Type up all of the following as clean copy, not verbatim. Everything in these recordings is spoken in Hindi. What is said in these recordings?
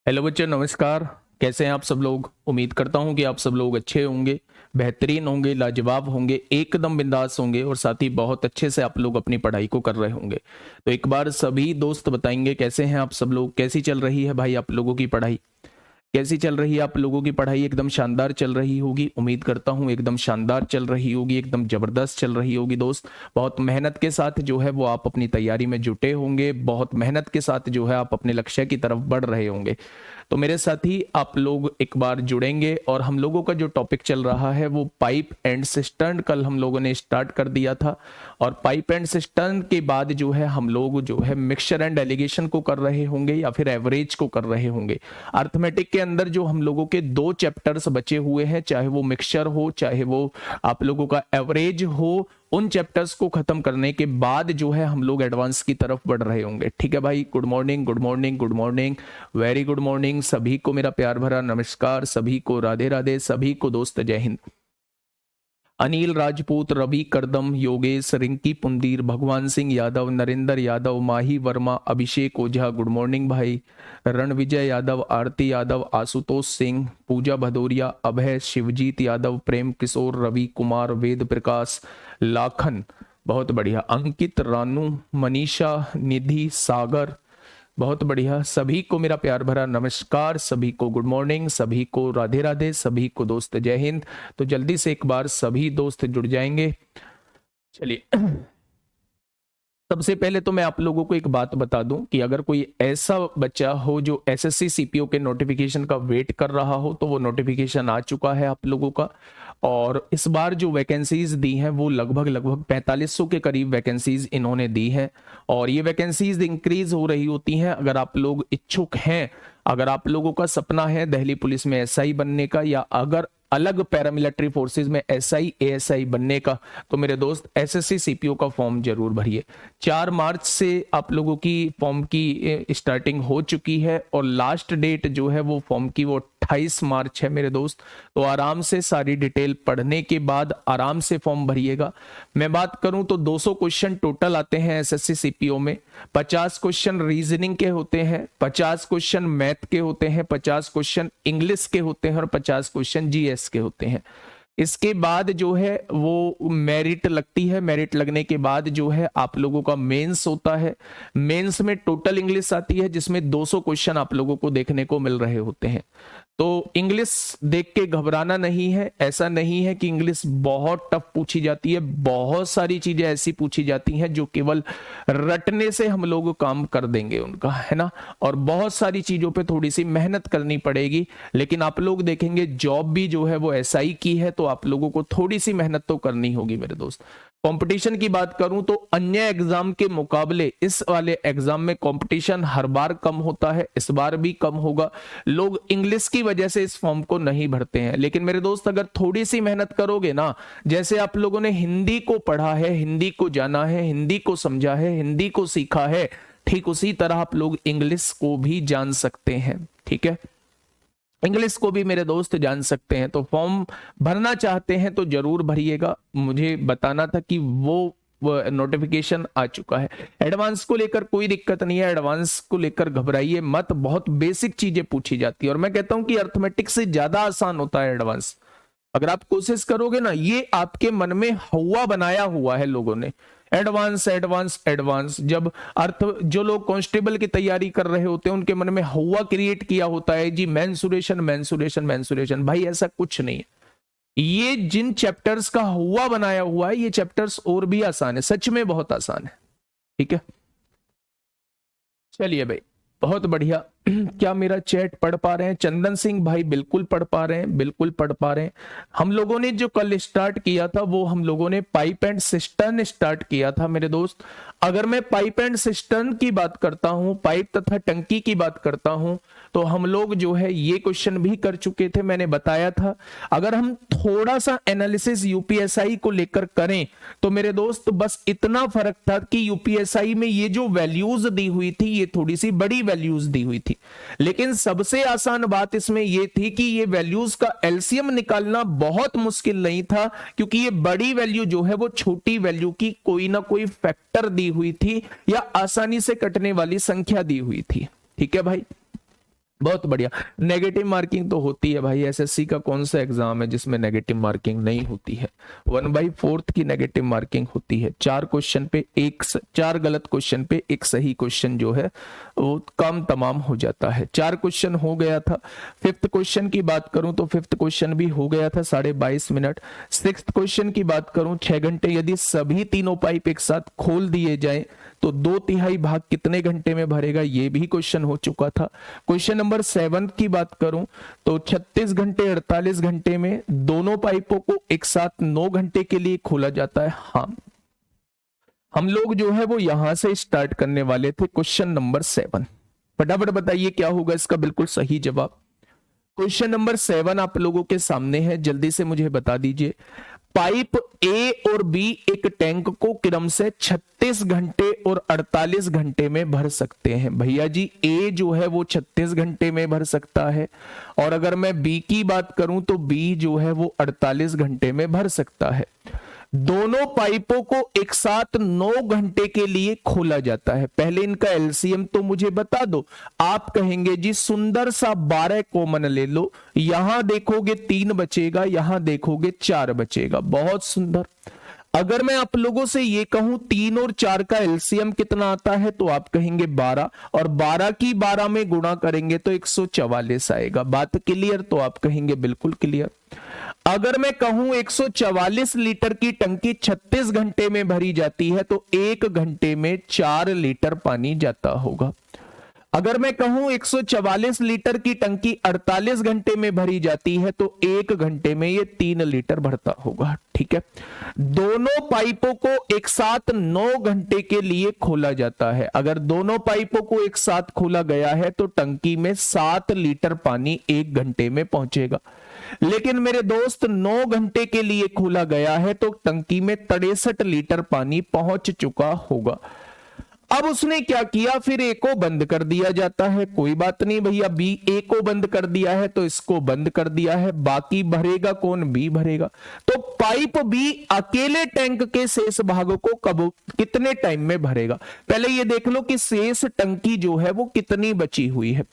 हेलो बच्चों, नमस्कार। कैसे हैं आप सब लोग? उम्मीद करता हूं कि आप सब लोग अच्छे होंगे, बेहतरीन होंगे, लाजवाब होंगे, एकदम बिंदास होंगे और साथ ही बहुत अच्छे से आप लोग अपनी पढ़ाई को कर रहे होंगे। तो एक बार सभी दोस्त बताएंगे कैसे हैं आप सब लोग, कैसी चल रही है भाई आप लोगों की पढ़ाई? कैसी चल रही है आप लोगों की पढ़ाई? एकदम शानदार चल रही होगी, उम्मीद करता हूँ एकदम शानदार चल रही होगी, एकदम जबरदस्त चल रही होगी दोस्त। बहुत मेहनत के साथ जो है वो आप अपनी तैयारी में जुटे होंगे, बहुत मेहनत के साथ जो है आप अपने लक्ष्य की तरफ बढ़ रहे होंगे। तो मेरे साथ ही आप लोग एक बार जुड़ेंगे और हम लोगों का जो टॉपिक चल रहा है वो पाइप एंड सिस्टर्न कल हम लोगों ने स्टार्ट कर दिया था। और पाइप एंड सिस्टर्न के बाद जो है हम लोग जो है मिक्सचर एंड एलिगेशन को कर रहे होंगे या फिर एवरेज को कर रहे होंगे। अर्थमेटिक के अंदर जो हम लोगों के दो चैप्टर्स बचे हुए हैं, चाहे वो मिक्सचर हो चाहे वो आप लोगों का एवरेज हो, उन चैप्टर्स को खत्म करने के बाद जो है हम लोग एडवांस की तरफ बढ़ रहे होंगे। ठीक है भाई, good morning, good morning, good morning, very good morning. सभी को मेरा प्यार भरा नमस्कार, सभी को राधे राधे, सभी को दोस्त जय हिंद। अनिल राजपूत, रवि करदम, योगेश, रिंकी पुंदीर, भगवान सिंह यादव, नरेंद्र यादव, माही वर्मा, अभिषेक ओझा, गुड मॉर्निंग भाई। रणविजय यादव, आरती यादव, आशुतोष सिंह, पूजा भदौरिया, अभय, शिवजीत यादव, प्रेम किशोर, रवि कुमार, वेद प्रकाश, लाखन, बहुत बढ़िया, अंकित, रानू, मनीषा, निधि, सागर, बहुत बढ़िया। सभी को मेरा प्यार भरा नमस्कार, सभी को गुड मॉर्निंग, सभी को राधे राधे, सभी को दोस्त जय हिंद। तो जल्दी से एक बार सभी दोस्त जुड़ जाएंगे। चलिए, सबसे पहले तो मैं आप लोगों को एक बात बता दूं कि अगर कोई ऐसा बच्चा हो जो एसएससी सीपीओ के नोटिफिकेशन का वेट कर रहा हो तो वो नोटिफिकेशन आ चुका है आप लोगों का। और इस बार जो वैकेंसीज दी हैं वो लगभग 4500 के करीब वैकेंसीज इन्होंने दी हैं। और ये वैकेंसीज इंक्रीज हो रही होती हैं। अगर आप लोग इच्छुक हैं, अगर आप लोगों का सपना है दिल्ली पुलिस में एसआई बनने का या अगर अलग पैरामिलिट्री फोर्सेज में एसआई एएसआई बनने का, तो मेरे दोस्त एसएससी सीपीओ का फॉर्म जरूर भरिए। 4 मार्च से आप लोगों की फॉर्म की स्टार्टिंग हो चुकी है और लास्ट डेट जो है वो फॉर्म की वो 28 मार्च है मेरे दोस्त। तो आराम से सारी डिटेल पढ़ने के बाद आराम से फॉर्म भरिएगा। मैं बात करूं तो 200 क्वेश्चन टोटल आते हैं एसएससी सीपीओ में। 50 क्वेश्चन रीजनिंग के होते हैं, 50 क्वेश्चन मैथ के होते हैं, 50 क्वेश्चन इंग्लिश के होते हैं और 50 क्वेश्चन जीएस के होते हैं। इसके बाद जो है वो मेरिट लगती है। मेरिट लगने के बाद जो है आप लोगों का मेंस होता है। मेंस में टोटल इंग्लिश आती है जिसमें 200 क्वेश्चन आप लोगों को देखने को मिल रहे होते हैं। तो इंग्लिश देख के घबराना नहीं है। ऐसा नहीं है कि इंग्लिश बहुत टफ पूछी जाती है, बहुत सारी चीजें ऐसी पूछी जाती हैं जो केवल रटने से हम लोग काम कर देंगे उनका, है ना। और बहुत सारी चीजों पे थोड़ी सी मेहनत करनी पड़ेगी। लेकिन आप लोग देखेंगे जॉब भी जो है वो एसआई की है, तो आप लोगों को थोड़ी सी मेहनत तो करनी होगी मेरे दोस्त। कंपटीशन की बात करूं तो अन्य एग्जाम के मुकाबले इस वाले एग्जाम में कंपटीशन हर बार कम होता है, इस बार भी कम होगा। लोग इंग्लिश की वजह से इस फॉर्म को नहीं भरते हैं, लेकिन मेरे दोस्त अगर थोड़ी सी मेहनत करोगे ना, जैसे आप लोगों ने हिंदी को पढ़ा है, हिंदी को जाना है, हिंदी को समझा है, हिंदी को सीखा है, ठीक उसी तरह आप लोग इंग्लिश को भी जान सकते हैं। ठीक है, इंग्लिश को भी मेरे दोस्त जान सकते हैं। तो फॉर्म भरना चाहते हैं तो जरूर भरिएगा। मुझे बताना था कि वो नोटिफिकेशन आ चुका है। एडवांस को लेकर कोई दिक्कत नहीं है, एडवांस को लेकर घबराइए मत, बहुत बेसिक चीजें पूछी जाती है। और मैं कहता हूं कि अर्थमेटिक से ज्यादा आसान होता है एडवांस। अगर आप कोशिश करोगे ना, ये आपके मन में हवा बनाया हुआ है लोगों ने, एडवांस एडवांस एडवांस। जब अर्थ जो लोग कांस्टेबल की तैयारी कर रहे होते हैं उनके मन में हवा क्रिएट किया होता है जी, मेंसुरेशन मेंसुरेशन मेंसुरेशन। भाई ऐसा कुछ नहीं है। ये जिन चैप्टर्स का हुआ बनाया हुआ है, ये चैप्टर्स और भी आसान है, सच में बहुत आसान है। ठीक है, चलिए भाई, बहुत बढ़िया। क्या मेरा चैट पढ़ पा रहे हैं? चंदन सिंह भाई बिल्कुल पढ़ पा रहे हैं, बिल्कुल पढ़ पा रहे हैं। हम लोगों ने जो कल स्टार्ट किया था वो हम लोगों ने पाइप एंड सिस्टर्न स्टार्ट किया था मेरे दोस्त। अगर मैं पाइप एंड सिस्टर्न की बात करता हूं, पाइप तथा टंकी की बात करता हूं, तो हम लोग जो है ये क्वेश्चन भी कर चुके थे, मैंने बताया था। अगर हम थोड़ा सा एनालिसिस यूपीएसआई को लेकर करें तो मेरे दोस्त बस इतना फर्क था कि यूपीएसआई में ये जो वैल्यूज दी हुई थी ये थोड़ी सी बड़ी वैल्यूज दी हुई थी। लेकिन सबसे आसान बात इसमें यह थी कि ये वैल्यूज का एलसीएम निकालना बहुत मुश्किल नहीं था, क्योंकि ये बड़ी वैल्यू जो है वो छोटी वैल्यू की कोई ना कोई फैक्टर दी हुई थी या आसानी से कटने वाली संख्या दी हुई थी। ठीक है भाई, बहुत बढ़िया। नेगेटिव मार्किंग तो होती है भाई, एसएससी का कौन सा एग्जाम है जिसमें नेगेटिव मार्किंग नहीं होती है। 1/4 की नेगेटिव मार्किंग होती है। 4 गलत क्वेश्चन पे एक सही क्वेश्चन जो है वो काम तमाम हो जाता है। 4 क्वेश्चन हो गया था। 5th क्वेश्चन की बात करूं तो 5th क्वेश्चन भी हो गया था 22.5 मिनट। 6th क्वेश्चन की बात करूं 6 घंटे। यदि सभी तीनों पाइप एक साथ खोल दिए जाए तो 2/3 भाग कितने घंटे में भरेगा, ये भी क्वेश्चन हो चुका था। क्वेश्चन नंबर 7 की बात करूं तो 36 घंटे 48 घंटे में दोनों पाइपों को एक साथ 9 घंटे के लिए खोला जाता है। हाँ, हम लोग जो है वो यहां से स्टार्ट करने वाले थे। क्वेश्चन नंबर 7, फटाफट बताइए क्या होगा इसका बिल्कुल सही जवाब। क्वेश्चन नंबर 7 आप लोगों के सामने है, जल्दी से मुझे बता दीजिए। पाइप ए और बी एक टैंक को क्रम से 36 घंटे और 48 घंटे में भर सकते हैं। भैया जी ए जो है वो 36 घंटे में भर सकता है, और अगर मैं बी की बात करूं तो बी जो है वो 48 घंटे में भर सकता है। दोनों पाइपों को एक साथ 9 घंटे के लिए खोला जाता है। पहले इनका एलसीएम तो मुझे बता दो। आप कहेंगे जी सुंदर सा 12 कॉमन ले लो, यहां देखोगे 3 बचेगा, यहां देखोगे 4 बचेगा। बहुत सुंदर। अगर मैं आप लोगों से ये कहूं 3 और 4 का एलसीएम कितना आता है तो आप कहेंगे 12, और 12 की 12 में गुणा करेंगे तो 144 आएगा। बात क्लियर? तो आप कहेंगे बिल्कुल क्लियर। अगर मैं कहूं 144 लीटर की टंकी 36 घंटे में भरी जाती है तो 1 घंटे में 4 लीटर पानी जाता होगा। अगर मैं कहूं 144 लीटर की टंकी 48 घंटे में भरी जाती है तो 1 घंटे में ये 3 लीटर भरता होगा। ठीक है। दोनों पाइपों को एक साथ 9 घंटे के लिए खोला जाता है। अगर दोनों पाइपों को एक साथ खोला गया है तो टंकी में 7 लीटर पानी 1 घंटे में पहुंचेगा। लेकिन मेरे दोस्त 9 घंटे के लिए खोला गया है तो टंकी में 63 लीटर पानी पहुंच चुका होगा। अब उसने क्या किया, फिर ए को बंद कर दिया जाता है। कोई बात नहीं भैया, बी ए को बंद कर दिया है तो इसको बंद कर दिया है। बाकी भरेगा कौन? बी भरेगा। तो पाइप बी अकेले टैंक के शेष भाग को कब कितने टाइम में भरेगा? पहले ये देख लो कि शेष टंकी जो है वो कितनी बची हुई है।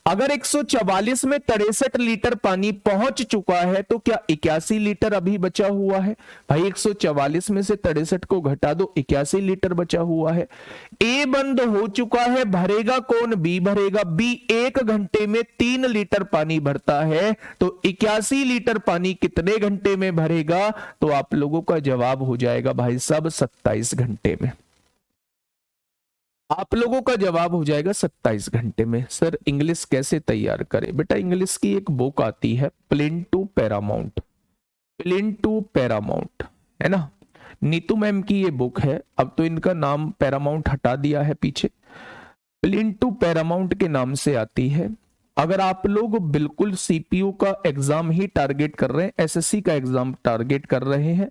अगर 144 में 63 लीटर पानी पहुंच चुका है तो क्या 81 लीटर अभी बचा हुआ है? भाई 144 में से 63 को घटा दो, 81 लीटर बचा हुआ है। ए बंद हो चुका है, भरेगा कौन? बी भरेगा। बी 1 घंटे में 3 लीटर पानी भरता है तो 81 लीटर पानी कितने घंटे में भरेगा? तो आप लोगों का जवाब हो जाएगा भाई साहब 27 घंटे में। आप लोगों का जवाब हो जाएगा 27 घंटे में। सर इंग्लिश कैसे तैयार करें? बेटा इंग्लिश की एक बुक आती है plane to Paramount, plane to Paramount, है ना? नीतू मैम की ये बुक है। अब तो इनका नाम पैरामाउंट हटा दिया है पीछे, प्लेन टू पैरामाउंट के नाम से आती है। अगर आप लोग बिल्कुल सीपीयू का एग्जाम ही टारगेट कर रहे हैं, एसएससी का एग्जाम टारगेट कर रहे हैं,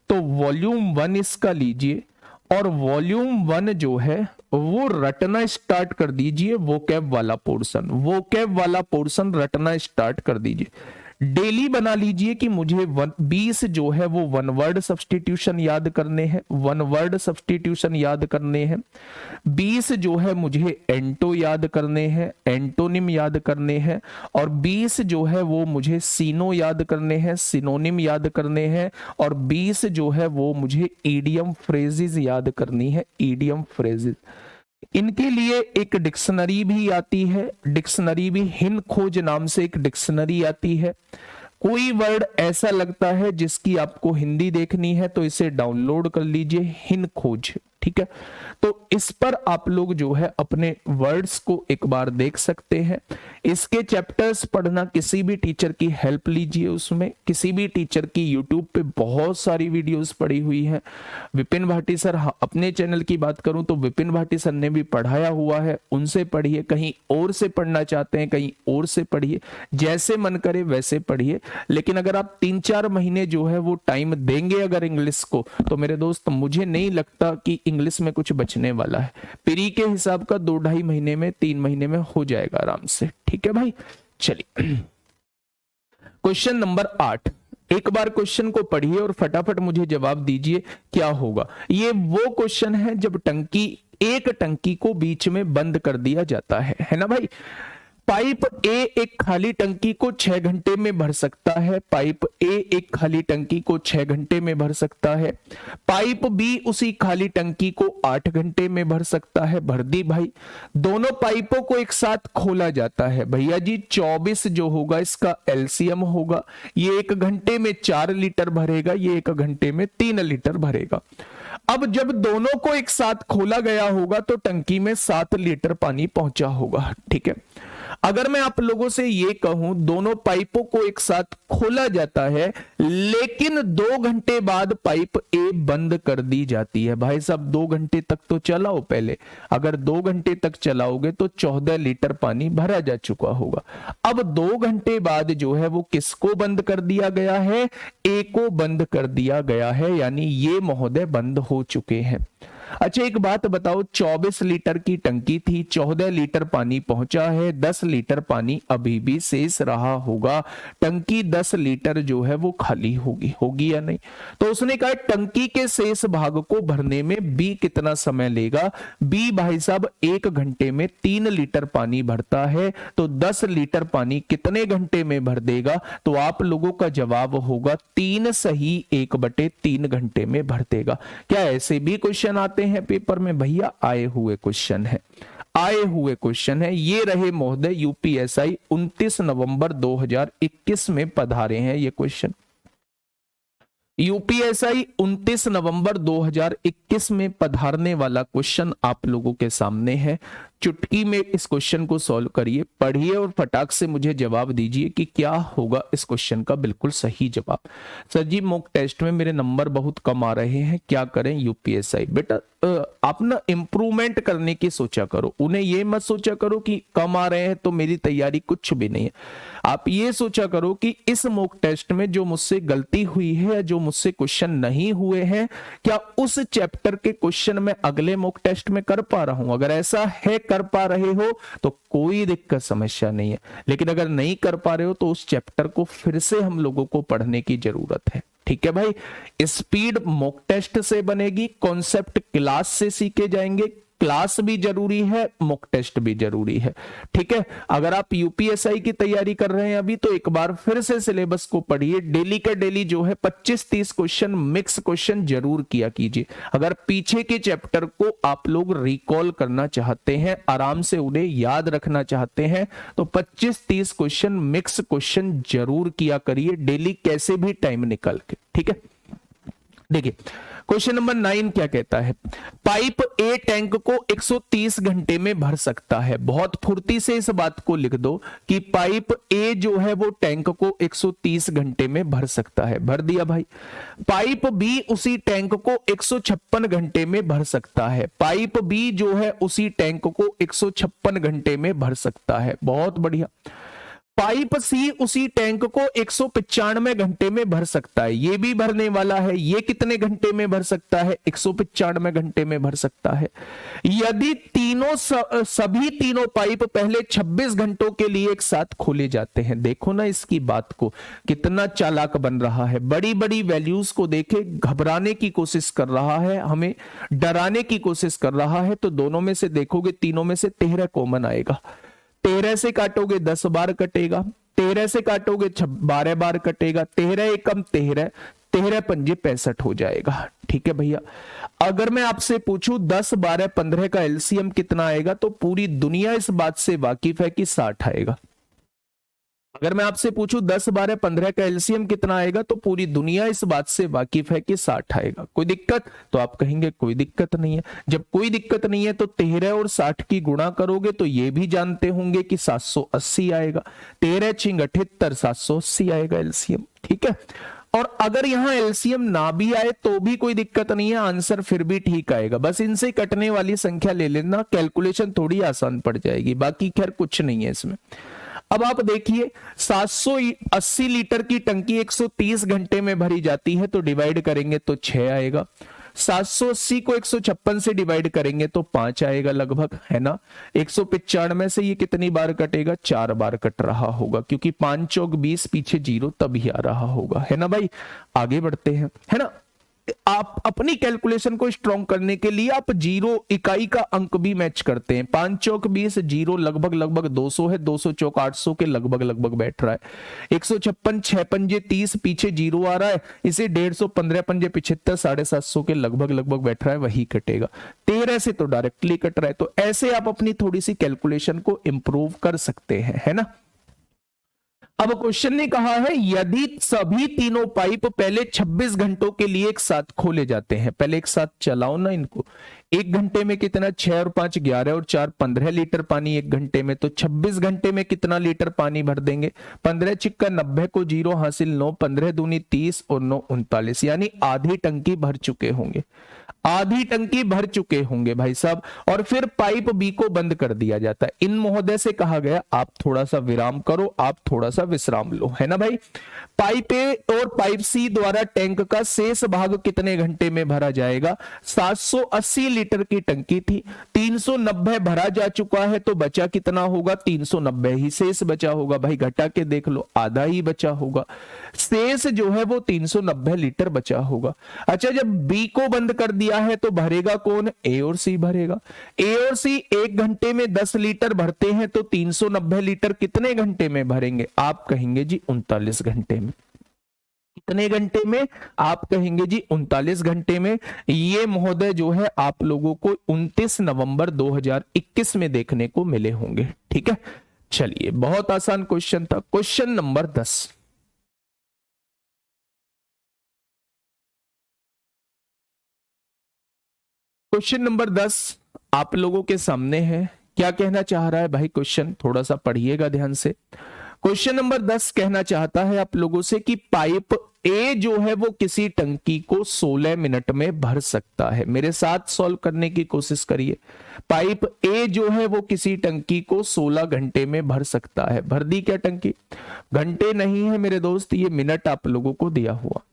तो वॉल्यूम 1 इसका लीजिए, और वॉल्यूम 1 जो है वो रटना स्टार्ट कर दीजिए। वोकैब वाला पोर्शन, वोकैब वाला पोर्शन रटना स्टार्ट कर दीजिए। डेली बना लीजिए कि मुझे 20 जो है वो 1 वर्ड सब्स्टिट्यूशन याद करने हैं, 1 वर्ड सब्स्टिट्यूशन याद करने हैं। 20 जो है मुझे एंटो याद करने हैं, एंटोनिम याद करने हैं, और 20 जो है वो मुझे सीनो याद करने हैं, सिनोनिम याद करने हैं, और 20 जो है वो मुझे ईडियम फ्रेजेस याद करनी है, ईडियम फ्रेजेस। इनके लिए एक डिक्शनरी भी आती है, डिक्शनरी भी हिंद खोज नाम से एक डिक्शनरी आती है। कोई वर्ड ऐसा लगता है जिसकी आपको हिंदी देखनी है तो इसे डाउनलोड कर लीजिए, हिंद खोज। ठीक है, तो इस पर आप लोग जो है अपने वर्ड्स को एक बार देख सकते हैं। इसके चैप्टर्स पढ़ना, किसी भी टीचर की हेल्प लीजिए, उसमें किसी भी टीचर की यूट्यूब पे बहुत सारी वीडियोस पड़ी हुई हैं। विपिन भाटी सर, अपने चैनल की बात करूं तो विपिन भाटी सर ने भी पढ़ाया हुआ है, उनसे पढ़िए। कहीं और से पढ़ना चाहते हैं कहीं और से पढ़िए, जैसे मन करे वैसे पढ़िए। लेकिन अगर आप 3-4 महीने जो है वो टाइम देंगे अगर इंग्लिश को, तो मेरे दोस्त मुझे नहीं लगता कि इंग्लिश में कुछ बचने वाला है। प्री के हिसाब का 2-2.5 महीने में, 3 महीने में हो जाएगा आराम से। ठीक है भाई, चलिए क्वेश्चन नंबर 8। एक बार क्वेश्चन को पढ़िए और फटाफट मुझे जवाब दीजिए क्या होगा। ये वो क्वेश्चन है जब टंकी, एक टंकी को बीच में बंद कर दिया जाता है ना भाई। पाइप ए एक खाली टंकी को 6 घंटे में भर सकता है। पाइप ए एक खाली टंकी को 6 घंटे में भर सकता है। पाइप बी उसी खाली टंकी को 8 घंटे में भर सकता है। भर दी भाई। दोनों पाइपों को एक साथ खोला जाता है भैया जी, 24 जो होगा इसका एलसीएम होगा। ये 1 घंटे में 4 लीटर भरेगा, ये 1 घंटे में 3 लीटर भरेगा। अब जब दोनों को एक साथ खोला गया होगा तो टंकी में 7 लीटर पानी पहुंचा होगा। ठीक है, अगर मैं आप लोगों से ये कहूं दोनों पाइपों को एक साथ खोला जाता है लेकिन 2 घंटे बाद पाइप ए बंद कर दी जाती है। भाई साहब 2 घंटे तक तो चलाओ पहले, अगर 2 घंटे तक चलाओगे तो 14 लीटर पानी भरा जा चुका होगा। अब 2 घंटे बाद जो है वो किसको बंद कर दिया गया है? ए को बंद कर दिया गया है, यानी ये महोदय बंद हो चुके हैं। अच्छा एक बात बताओ, 24 लीटर की टंकी थी, 14 लीटर पानी पहुंचा है, 10 लीटर पानी अभी भी शेष रहा होगा। टंकी 10 लीटर जो है वो खाली होगी या नहीं? तो उसने कहा टंकी के शेष भाग को भरने में बी कितना समय लेगा? बी भाई साहब 1 घंटे में 3 लीटर पानी भरता है, तो 10 लीटर पानी कितने घंटे में भर देगा? तो आप लोगों का जवाब होगा 3 सही 1/3 घंटे में भर देगा। क्या ऐसे भी क्वेश्चन आते हैं पेपर में? भैया आए हुए क्वेश्चन है, आए हुए क्वेश्चन है। ये रहे महोदय यूपीएसआई 29 नवंबर 2021 में पधारे हैं ये क्वेश्चन। यूपीएसआई 29 नवंबर 2021 में पधारने वाला क्वेश्चन आप लोगों के सामने है। चुटकी में इस क्वेश्चन को सॉल्व करिए, पढ़िए और फटाक से मुझे जवाब दीजिए कि क्या होगा इस क्वेश्चन का बिल्कुल सही जवाब। सर जी मॉक टेस्ट में मेरे नंबर बहुत कम आ रहे हैं, क्या करें? यूपीएसआई बेटा आप ना इंप्रूवमेंट करने की सोचा करो, उन्हें ये मत सोचा करो कि कम आ रहे हैं तो मेरी तैयारी कुछ भी नहीं है। आप ये सोचा करो कि इस मॉक टेस्ट में जो मुझसे गलती हुई है या जो मुझसे क्वेश्चन नहीं हुए हैं, क्या उस चैप्टर के क्वेश्चन में अगले मॉक टेस्ट में कर पा रहा हूं? अगर ऐसा है कर पा रहे हो तो कोई दिक्कत समस्या नहीं है, लेकिन अगर नहीं कर पा रहे हो तो उस चैप्टर को फिर से हम लोगों को पढ़ने की जरूरत है। ठीक है भाई, स्पीड मॉक टेस्ट से बनेगी, कॉन्सेप्ट क्लास से सीखे जाएंगे। क्लास भी जरूरी है, मॉक टेस्ट भी जरूरी है। ठीक है, अगर आप यूपीएसआई की तैयारी कर रहे हैं अभी तो एक बार फिर से सिलेबस को पढ़िए। डेली का डेली जो है 25-30 क्वेश्चन मिक्स क्वेश्चन जरूर किया कीजिए। अगर पीछे के चैप्टर को आप लोग रिकॉल करना चाहते हैं, आराम से उन्हें याद रखना चाहते हैं, तो 25-30 क्वेश्चन मिक्स क्वेश्चन जरूर किया करिए डेली, कैसे भी टाइम निकल के। ठीक है, देखिए क्वेश्चन नंबर 9 क्या कहता है? पाइप ए टैंक को 130 घंटे में भर सकता है। बहुत फुर्ती से इस बात को लिख दो कि पाइप ए जो है वो टैंक को 130 घंटे में भर सकता है। भर दिया भाई। पाइप बी उसी टैंक को 156 घंटे में भर सकता है। पाइप बी जो है उसी टैंक को 156 घंटे में भर सकता है। बहुत बढ़िया। पाइप सी उसी टैंक को 195 घंटे में भर सकता है। ये भी भरने वाला है। ये कितने घंटे में भर सकता है? 195 घंटे में भर सकता है। यदि सभी तीनों पाइप पहले 26 घंटों के लिए एक साथ खोले जाते हैं, देखो ना इसकी बात को, कितना चालाक बन रहा है। बड़ी बड़ी वैल्यूज को देखे घबराने की कोशिश कर रहा है, हमें डराने की कोशिश कर रहा है। तो दोनों में से देखोगे, तीनों में से 13 कॉमन आएगा। 13 से काटोगे 10 बार कटेगा, 13 से काटोगे 12 बार कटेगा, 13 एकम 13, 13 पंजे 65 हो जाएगा। ठीक है भैया, अगर मैं आपसे पूछूं 10, 12, 15 का एलसीएम कितना आएगा, तो पूरी दुनिया इस बात से वाकिफ है कि 60 आएगा। अगर मैं आपसे पूछूं 10, 12, 15 का एलसीएम कितना आएगा, तो पूरी दुनिया इस बात से वाकिफ है कि 60 आएगा। कोई दिक्कत? तो आप कहेंगे कोई दिक्कत नहीं है। जब कोई दिक्कत नहीं है तो 13 और 60 की गुणा करोगे तो ये भी जानते होंगे कि 780 आएगा। 13 छिंग 78, 780 आएगा एलसीएम। ठीक है, और अगर यहां एलसीएम ना भी आए तो भी कोई दिक्कत नहीं है, आंसर फिर भी ठीक आएगा। बस इनसे कटने वाली संख्या ले लेना, कैलकुलेशन थोड़ी आसान पड़ जाएगी। बाकी खैर कुछ नहीं है इसमें। अब आप देखिए 780 लीटर की टंकी 130 घंटे में भरी जाती है, तो डिवाइड करेंगे तो 6 आएगा। 780 को 156 से डिवाइड करेंगे तो 5 आएगा लगभग, है ना। 195 से ये कितनी बार कटेगा? 4 बार कट रहा होगा, क्योंकि 5 चौक 20 पीछे 0 तभी आ रहा होगा, है ना भाई। आगे बढ़ते हैं, है ना। आप अपनी कैलकुलेशन को स्ट्रॉन्ग करने के लिए आप जीरो इकाई का अंक भी मैच करते हैं। 5 चौक 20, जीरो लगभग लगभग 200 है, 200 चौक 800 के लगभग लगभग बैठ रहा है। 156 6 पंजे 30, पीछे जीरो आ रहा है, इसे 150 15 पंजे 75 750 के लगभग लगभग बैठ रहा है, वही कटेगा। 13 से तो डायरेक्टली कट रहा है। तो ऐसे आप अपनी थोड़ी सी कैलकुलेशन को इंप्रूव कर सकते हैं, है ना। अब क्वेश्चन ने कहा है यदि सभी तीनों पाइप पहले 26 घंटों के लिए एक साथ खोले जाते हैं, पहले एक साथ चलाओ ना इनको। 1 घंटे में कितना, 6 और 5 11 और 4 15 लीटर पानी 1 घंटे में, तो 26 घंटे में कितना लीटर पानी भर देंगे। 15 छिक्का 90 को जीरो हासिल 9, 15 दूनी 30 और 9 39, यानी आधी टंकी भर चुके होंगे, आधी टंकी भर चुके होंगे भाई साहब। और फिर पाइप बी को बंद कर दिया जाता है। इन महोदय से कहा गया आप थोड़ा सा विराम करो, आप थोड़ा सा विश्राम लो, है ना भाई। पाइप ए और पाइप सी द्वारा टैंक का शेष भाग कितने घंटे में भरा जाएगा। 780 लीटर की टंकी थी, 390 भरा जा चुका है, तो बचा कितना होगा, 390 ही शेष बचा होगा। भाई घटा के देख लो, आधा ही बचा होगा, शेष जो है वो 390 लीटर बचा होगा। अच्छा, जब बी को बंद कर दिया है तो भरेगा कौन, ए और सी भरेगा। ए और सी 1 घंटे में 10 लीटर भरते हैं, तो 390 लीटर कितने घंटे में भरेंगे, आप कहेंगे जी 39 घंटे में। कितने घंटे में, आप कहेंगे जी 39 घंटे में। ये महोदय जो है आप लोगों को 29 नवंबर 2021 में देखने को मिले होंगे, ठीक है। चलिए, बहुत आसान क्वेश्चन था। क्वेश्चन नंबर 10, क्वेश्चन नंबर 10 आप लोगों के सामने है। क्या कहना चाह रहा है भाई क्वेश्चन, थोड़ा सा पढ़िएगा ध्यान से। क्वेश्चन नंबर 10 कहना चाहता है आप लोगों से कि पाइप ए जो है वो किसी टंकी को 16 मिनट में भर सकता है। मेरे साथ सॉल्व करने की कोशिश करिए। पाइप ए जो है वो किसी टंकी को 16 घंटे में भर सकता है। भर दी क्या टंकी, घंटे नहीं है मेरे दोस्त, ये मिनट आप लोगों को दिया हुआ।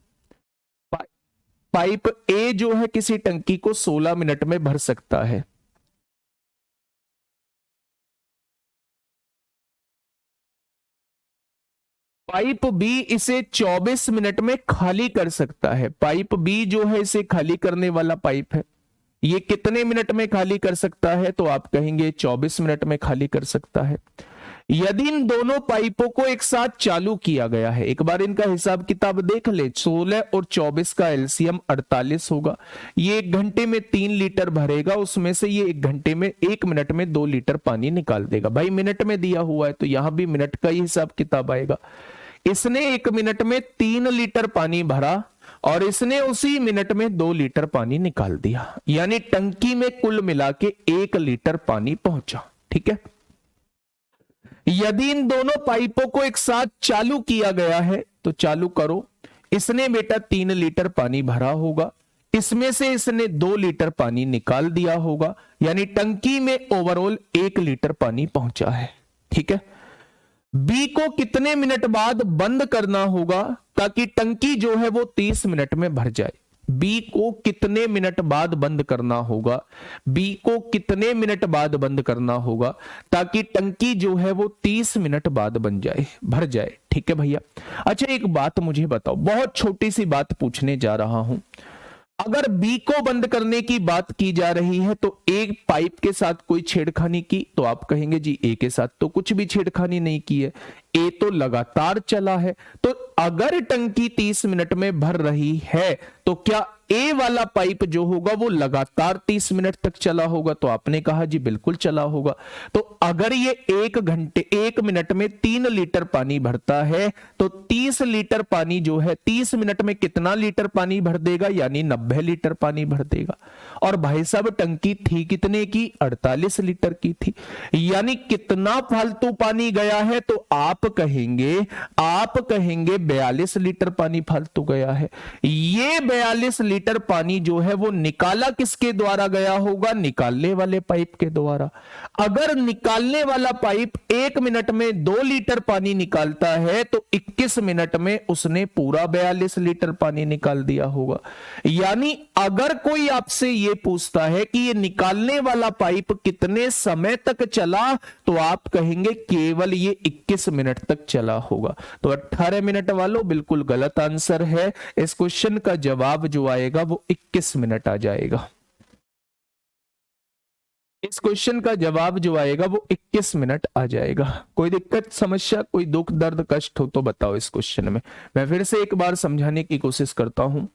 पाइप ए जो है किसी टंकी को 16 मिनट में भर सकता है। पाइप बी इसे 24 मिनट में खाली कर सकता है। पाइप बी जो है इसे खाली करने वाला पाइप है, ये कितने मिनट में खाली कर सकता है, तो आप कहेंगे 24 मिनट में खाली कर सकता है। यदि इन दोनों पाइपों को एक साथ चालू किया गया है, एक बार इनका हिसाब किताब देख ले, 16 और 24 का एलसीएम 48 होगा। ये 1 घंटे में 3 लीटर भरेगा, उसमें से ये 1 घंटे में 1 मिनट में 2 लीटर पानी निकाल देगा। भाई मिनट में दिया हुआ है तो यहां भी मिनट का ही हिसाब किताब आएगा। इसने 1 मिनट में 3 लीटर पानी भरा और इसने उसी मिनट में 2 लीटर पानी निकाल दिया, यानी टंकी में कुल मिला के 1 लीटर पानी पहुंचा, ठीक है। यदि इन दोनों पाइपों को एक साथ चालू किया गया है तो चालू करो। इसने बेटा 3 लीटर पानी भरा होगा, इसमें से इसने 2 लीटर पानी निकाल दिया होगा, यानी टंकी में ओवरऑल 1 लीटर पानी पहुंचा है, ठीक है। बी को कितने मिनट बाद बंद करना होगा ताकि टंकी जो है वो 30 मिनट में भर जाए। बी को कितने मिनट बाद बंद करना होगा, बी को कितने मिनट बाद बंद करना होगा ताकि टंकी जो है वो 30 मिनट बाद बन जाए, भर जाए, ठीक है भैया। अच्छा, एक बात मुझे बताओ, बहुत छोटी सी बात पूछने जा रहा हूं। अगर बी को बंद करने की बात की जा रही है तो एक पाइप के साथ कोई छेड़खानी की, तो आप कहेंगे जी ए के साथ तो कुछ भी छेड़खानी नहीं की है, ए तो लगातार चला है। तो अगर टंकी 30 मिनट में भर रही है तो क्या ए वाला पाइप जो होगा वो लगातार 30 मिनट तक चला होगा, तो आपने कहा जी बिल्कुल चला होगा। तो अगर ये 1 मिनट में 3 लीटर पानी भरता है तो 30 लीटर पानी जो है 30 मिनट में कितना लीटर पानी भर देगा, यानी 90 लीटर पानी भर देगा। और भाई साहब टंकी थी कितने की, 48 लीटर की थी, यानी कितना फालतू पानी गया है, तो आप कहेंगे 42 लीटर पानी फालतू गया है। ये 42 लीटर पानी जो है वो निकाला किसके द्वारा गया होगा, निकालने वाले पाइप के द्वारा। अगर निकालने वाला पाइप 1 मिनट में 2 लीटर पानी निकालता है तो 21 मिनट में उसने पूरा 42 लीटर पानी निकाल दिया होगा। यानी अगर कोई आपसे ये पूछता है कि ये निकालने वाला पाइप कितने समय तक चला, तो आप कहेंगे केवल ये 21 मिनट तक चला होगा। तो 18 मिनट वालों बिल्कुल गलत आंसर है। इस क्वेश्चन का जवाब जो आएगा आएगा वो 21 मिनट आ जाएगा। इस क्वेश्चन का जवाब जो आएगा वो 21 मिनट आ जाएगा। कोई दिक्कत, समस्या, कोई दुख दर्द कष्ट हो तो बताओ इस क्वेश्चन में। मैं फिर से एक बार समझाने की कोशिश करता हूं।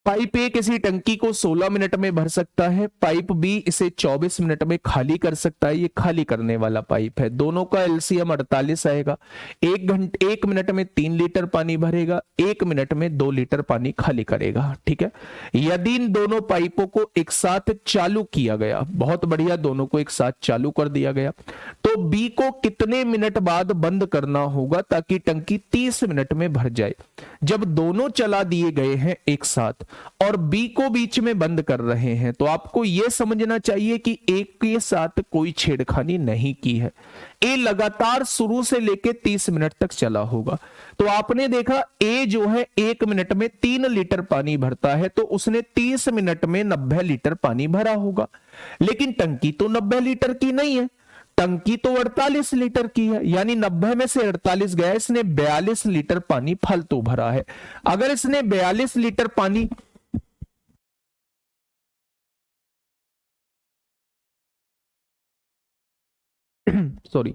पाइप ए किसी टंकी को 16 मिनट में भर सकता है, पाइप बी इसे 24 मिनट में खाली कर सकता है। ये खाली करने वाला पाइप है। दोनों का एलसीएम 48 आएगा। 1 मिनट में 3 लीटर पानी भरेगा, 1 मिनट में 2 लीटर पानी खाली करेगा। ठीक है। यदि इन दोनों पाइपों को एक साथ चालू किया गया, बहुत बढ़िया, दोनों को एक साथ चालू कर दिया गया, तो बी को कितने मिनट बाद बंद करना होगा ताकि टंकी 30 मिनट में भर जाए? जब दोनों चला दिए गए हैं एक साथ और बी को बीच में बंद कर रहे हैं, तो आपको यह समझना चाहिए कि ए के साथ कोई छेड़खानी नहीं की है। ए लगातार शुरू से लेके 30 मिनट तक चला होगा। तो आपने देखा ए जो है 1 मिनट में 3 लीटर पानी भरता है, तो उसने 30 मिनट में 90 लीटर पानी भरा होगा। लेकिन टंकी तो 90 लीटर की नहीं है, टंकी तो 48 लीटर की है, यानी 90 में से 48 गया, इसने 42 लीटर पानी फालतू भरा है। अगर इसने 42 लीटर पानी सॉरी,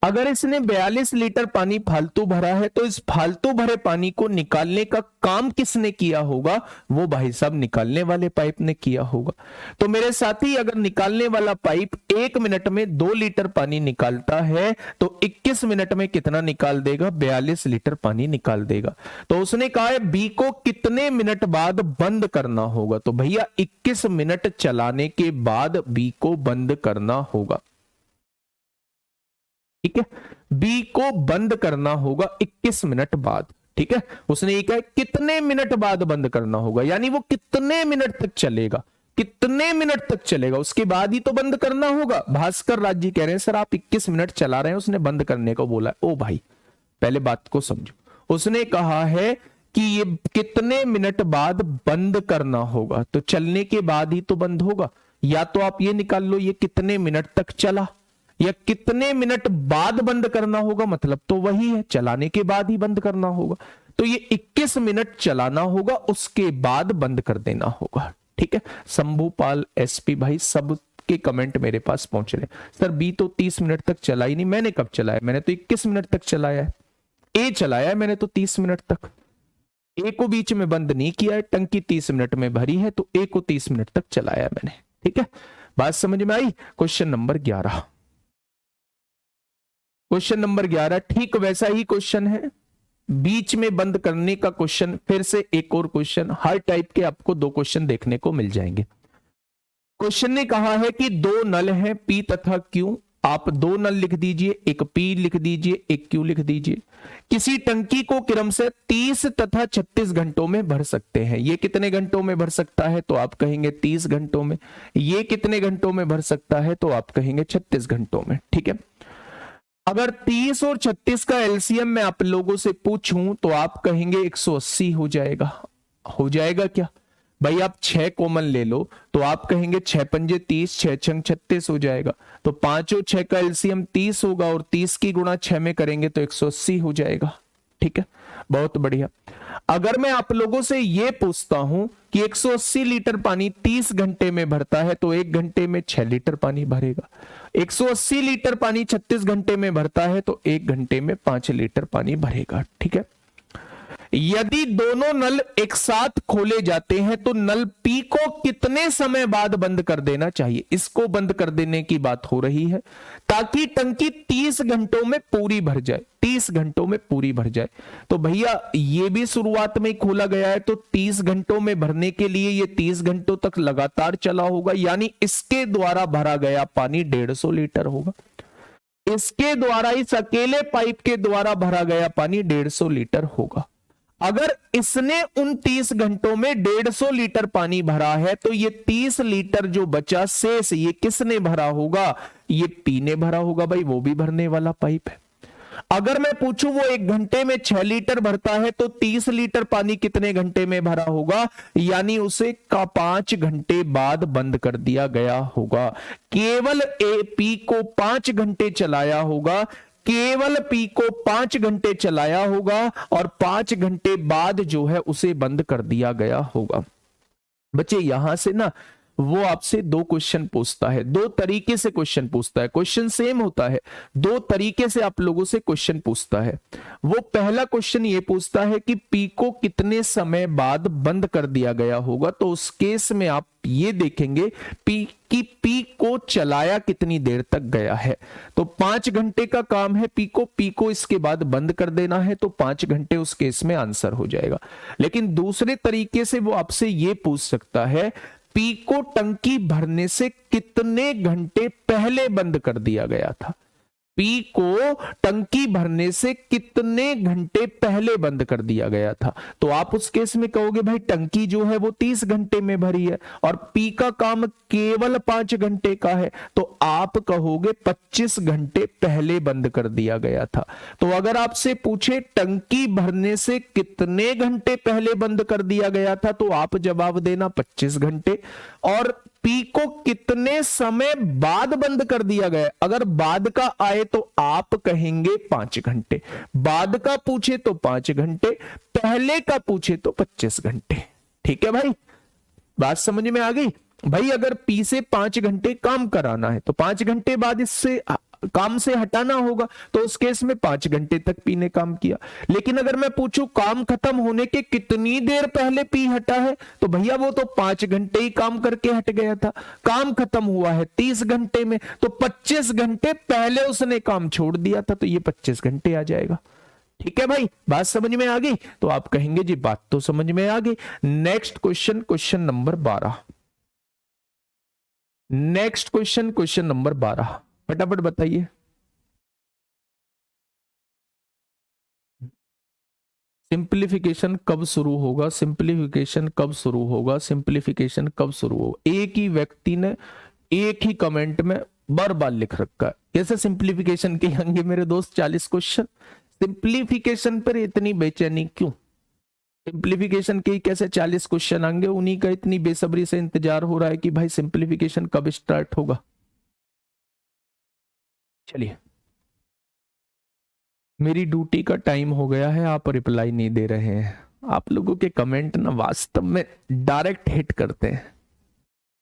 अगर इसने 42 लीटर पानी फालतू भरा है, तो इस फालतू भरे पानी को निकालने का काम किसने किया होगा? वो भाई साहब निकालने वाले पाइप ने किया होगा। तो मेरे साथी, अगर निकालने वाला पाइप 1 मिनट में 2 लीटर पानी निकालता है, तो 21 मिनट में कितना निकाल देगा? 42 लीटर पानी निकाल देगा। तो उसने कहा है बी को कितने मिनट बाद बंद करना होगा? तो भैया 21 मिनट चलाने के बाद बी को बंद करना होगा। ठीक है, बी को बंद करना होगा 21 मिनट बाद। ठीक है, उसने ये कहा कितने मिनट बाद बंद करना होगा, यानी वो कितने मिनट तक चलेगा, कितने मिनट तक चलेगा, उसके बाद ही तो बंद करना होगा। भास्कर राज जी कह रहे हैं सर आप 21 मिनट चला रहे हैं, उसने बंद करने को बोला। ओ भाई पहले बात को समझो, उसने कहा है कि ये कितने मिनट बाद बंद करना होगा, तो चलने के बाद ही तो बंद होगा। या तो आप ये निकाल लो ये कितने मिनट तक चला, या कितने मिनट बाद बंद करना होगा, मतलब तो वही है, चलाने के बाद ही बंद करना होगा। तो ये 21 मिनट चलाना होगा, उसके बाद बंद कर देना होगा। ठीक है, शंभूपाल एसपी भाई सब के कमेंट मेरे पास पहुंच रहे हैं। सर बी तो 30 मिनट तक चला ही नहीं। मैंने कब चलाया? मैंने तो 21 मिनट तक चलाया है। ए चलाया है मैंने तो 30 मिनट तक। ए को बीच में बंद नहीं किया है, टंकी 30 मिनट में भरी है, तो ए को 30 मिनट तक चलाया मैंने। ठीक है, बात समझ में आई? क्वेश्चन नंबर 11, क्वेश्चन नंबर 11 ठीक वैसा ही क्वेश्चन है, बीच में बंद करने का क्वेश्चन। फिर से एक और क्वेश्चन, हर टाइप के आपको 2 क्वेश्चन देखने को मिल जाएंगे। क्वेश्चन ने कहा है कि 2 नल हैं पी तथा क्यू। आप 2 नल लिख दीजिए, एक पी लिख दीजिए, एक क्यू लिख दीजिए। किसी टंकी को क्रम से 30 तथा 36 घंटों में भर सकते हैं। ये कितने घंटों में भर सकता है? तो आप कहेंगे 30 घंटों में। ये कितने घंटों में भर सकता है? तो आप कहेंगे 36 घंटों में। ठीक है, अगर 30 और 36 का एलसीएम मैं आप लोगों से पूछूं तो आप कहेंगे 180 हो जाएगा। हो जाएगा क्या भाई? आप 6 कॉमन ले लो तो आप कहेंगे 6 पंजे 30, 6 छंग 36 हो जाएगा। तो 5 और 6 का एलसीएम 30 होगा और 30 की गुणा 6 में करेंगे तो 180 हो जाएगा। ठीक है, बहुत बढ़िया। अगर मैं आप लोगों से यह पूछता हूं कि 180 लीटर पानी 30 घंटे में भरता है, तो 1 घंटे में 6 लीटर पानी भरेगा। 180 लीटर पानी 36 घंटे में भरता है, तो 1 घंटे में 5 लीटर पानी भरेगा। ठीक है, यदि दोनों नल एक साथ खोले जाते हैं तो नल पी को कितने समय बाद बंद कर देना चाहिए? इसको बंद कर देने की बात हो रही है ताकि टंकी 30 घंटों में पूरी भर जाए। 30 घंटों में पूरी भर जाए। तो भैया ये भी शुरुआत में खोला गया है, तो 30 घंटों में भरने के लिए ये 30 घंटों तक लगातार चला होगा, यानी इसके द्वारा भरा गया पानी 150 लीटर होगा। इसके द्वारा, इस अकेले पाइप के द्वारा भरा गया पानी 150 लीटर होगा। अगर इसने उन 30 घंटों में 150 लीटर पानी भरा है, तो ये 30 लीटर जो बचा शेष, ये किसने भरा होगा? ये पी ने भरा होगा। भाई वो भी भरने वाला पाइप है। अगर मैं पूछूं वो 1 घंटे में 6 लीटर भरता है, तो 30 लीटर पानी कितने घंटे में भरा होगा? यानी उसे का 5 घंटे बाद बंद कर दिया गया होगा। केवल एपी को 5 घंटे चलाया होगा, केवल पी को 5 घंटे चलाया होगा और 5 घंटे बाद जो है उसे बंद कर दिया गया होगा। बच्चे यहां से ना वो आपसे दो क्वेश्चन पूछता है, दो तरीके से क्वेश्चन पूछता है, क्वेश्चन सेम होता है, दो तरीके से आप लोगों से क्वेश्चन पूछता है। वो पहला क्वेश्चन ये पूछता है कि पी को कितने समय बाद बंद कर दिया गया होगा, तो उस केस में आप ये देखेंगे पी को चलाया कितनी देर तक गया है। तो 5 घंटे का काम है पी को इसके बाद बंद कर देना है, तो 5 घंटे उस केस में आंसर हो जाएगा। लेकिन दूसरे तरीके से वो आपसे ये पूछ सकता है पी को टंकी भरने से कितने घंटे पहले बंद कर दिया गया था, पी को टंकी भरने से कितने घंटे पहले बंद कर दिया गया था। तो आप उस केस में कहोगे भाई टंकी जो है वो 30 घंटे में भरी है और पी का काम केवल 5 घंटे का है, तो आप कहोगे 25 घंटे पहले बंद कर दिया गया था। तो अगर आपसे पूछे टंकी भरने से कितने घंटे पहले बंद कर दिया गया था, तो आप जवाब देना 25 घंटे। और पी को कितने समय बाद बंद कर दिया गया, अगर बाद का आए तो आप कहेंगे 5 घंटे, बाद का पूछे तो 5 घंटे, पहले का पूछे तो 25 घंटे। ठीक है भाई, बात समझ में आ गई। भाई अगर पी से 5 घंटे काम कराना है तो 5 घंटे बाद इससे काम से हटाना होगा, तो उस केस में 5 घंटे तक पी ने काम किया। लेकिन अगर मैं पूछूं काम खत्म होने के कितनी देर पहले पी हटा है, तो भैया वो तो 5 घंटे ही काम करके हट गया था, काम खत्म हुआ है 30 घंटे में, तो 25 घंटे पहले उसने काम छोड़ दिया था, तो ये 25 घंटे आ जाएगा। ठीक है भाई, बात समझ में आ गई। तो आप कहेंगे जी बात तो समझ में आ गई। Next question, question number 12। Next question, question number 12, फटाफट बताइए। सिंप्लीफिकेशन कब शुरू होगा, सिंप्लीफिकेशन कब शुरू होगा, सिंप्लीफिकेशन कब शुरू होगा। एक ही व्यक्ति ने एक ही कमेंट में बार बार लिख रखा है। कैसे सिंप्लीफिकेशन के आएंगे मेरे दोस्त 40 क्वेश्चन, सिंप्लीफिकेशन पर इतनी बेचैनी क्यों, सिंप्लीफिकेशन के कैसे 40 क्वेश्चन आएंगे, उन्हीं का इतनी बेसब्री से इंतजार हो रहा है कि भाई सिंप्लीफिकेशन कब स्टार्ट होगा। चलिए, मेरी ड्यूटी का टाइम हो गया है, आप रिप्लाई नहीं दे रहे हैं। आप लोगों के कमेंट ना वास्तव में डायरेक्ट हिट करते हैं।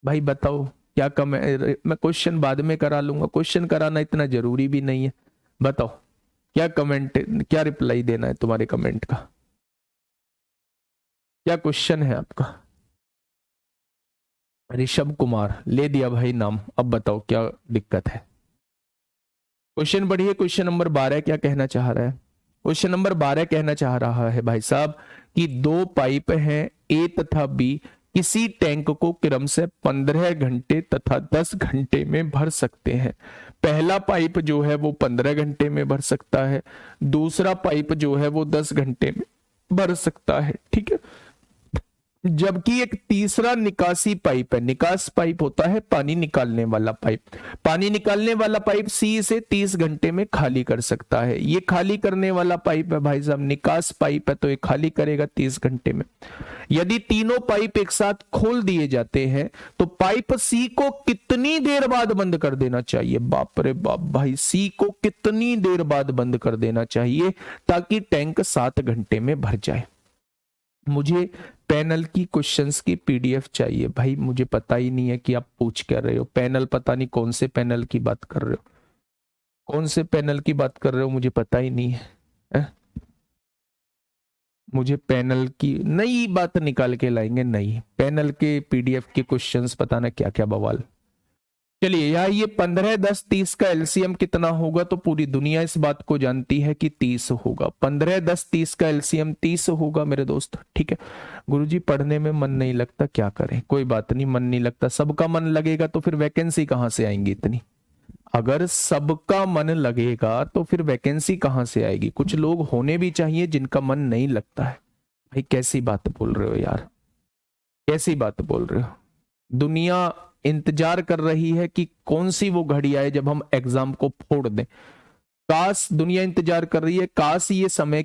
भाई बताओ क्या कमेंट, मैं क्वेश्चन बाद में करा लूंगा, क्वेश्चन कराना इतना जरूरी भी नहीं है। बताओ क्या कमेंट, क्या रिप्लाई देना है तुम्हारे कमेंट का, क्या क्वेश्चन है आपका। ऋषभ कुमार ले दिया भाई नाम, अब बताओ क्या दिक्कत है। क्वेश्चन बढ़िए, क्वेश्चन नंबर 12 क्या कहना चाह रहा है। क्वेश्चन नंबर 12 कहना चाह रहा है भाई साहब कि दो पाइप हैं ए तथा बी, किसी टैंक को क्रम से 15 घंटे तथा 10 घंटे में भर सकते हैं। पहला पाइप जो है वो 15 घंटे में भर सकता है, दूसरा पाइप जो है वो 10 घंटे में भर सकता है। ठीक है, जबकि एक तीसरा निकासी पाइप है, निकास पाइप होता है पानी निकालने वाला पाइप, पानी निकालने वाला पाइप सी से 30 घंटे में खाली कर सकता है। ये खाली करने वाला पाइप है भाई साहब, निकास पाइप है, तो ये खाली करेगा 30 घंटे में। यदि तीनों पाइप एक साथ खोल दिए जाते हैं तो पाइप सी को कितनी देर बाद बंद कर देना चाहिए। बाप रे बाप भाई, सी को कितनी देर बाद बंद कर देना चाहिए ताकि टैंक 7 घंटे में भर जाए। मुझे पैनल की क्वेश्चंस की पीडीएफ चाहिए भाई, मुझे पता ही नहीं है कि आप पूछ क्या रहे हो। पैनल पता नहीं कौन से पैनल की बात कर रहे हो, कौन से पैनल की बात कर रहे हो मुझे पता ही नहीं है। मुझे पैनल की नई बात निकाल के लाएंगे, नई पैनल के पीडीएफ के क्वेश्चंस पता ना क्या क्या बवाल। चलिए यहाँ ये 15, 10, 30 का एलसीएम कितना होगा, तो पूरी दुनिया इस बात को जानती है कि 30 होगा। 15, 10, 30 का एलसीएम 30 होगा मेरे दोस्त। ठीक है, गुरुजी पढ़ने में मन नहीं लगता, क्या करें, कोई बात नहीं, मन नहीं लगता, सबका मन लगेगा तो फिर वैकेंसी कहां से आएंगी इतनी। अगर सबका मन लगेगा तो फिर वैकेंसी कहां से आएगी। कुछ लोग होने भी चाहिए जिनका मन नहीं लगता है। भाई कैसी बात बोल रहे हो यार, कैसी बात बोल रहे हो। दुनिया इंतजार कर रही है कि कौन सी वो घड़ी आए जब हम एग्जाम को फोड़ दें। काश दुनिया इंतजार कर रही है, काश ये समय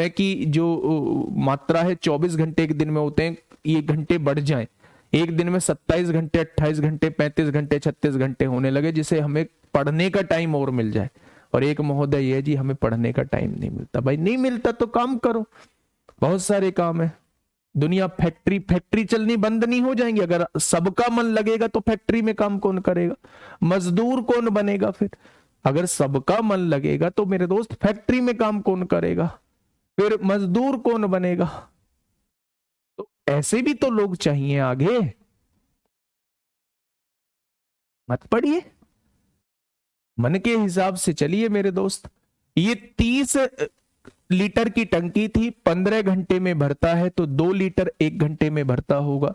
की जो मात्रा है 24 घंटे एक दिन में होते हैं, ये घंटे बढ़ जाएं, एक दिन में 27 घंटे, 28 घंटे, 35 घंटे, 36 घंटे होने लगे, जिसे हमें पढ़ने का टाइम और मिल जाए और एक महोदय ये जी हमें पढ़ने का टाइम नहीं मिलता। भाई नहीं मिलता तो काम करो, बहुत सारे काम है। दुनिया फैक्ट्री चलनी बंद नहीं हो जाएंगी। अगर सबका मन लगेगा तो फैक्ट्री में काम कौन करेगा, मजदूर कौन बनेगा फिर? अगर सबका मन लगेगा तो मेरे दोस्त फैक्ट्री में काम कौन करेगा, फिर मजदूर कौन बनेगा? तो ऐसे भी तो लोग चाहिए आगे। मत पढ़िए, मन के हिसाब से चलिए मेरे दोस्त। ये 30 लीटर की टंकी थी, 15 घंटे में भरता है तो 2 लीटर 1 घंटे में भरता होगा।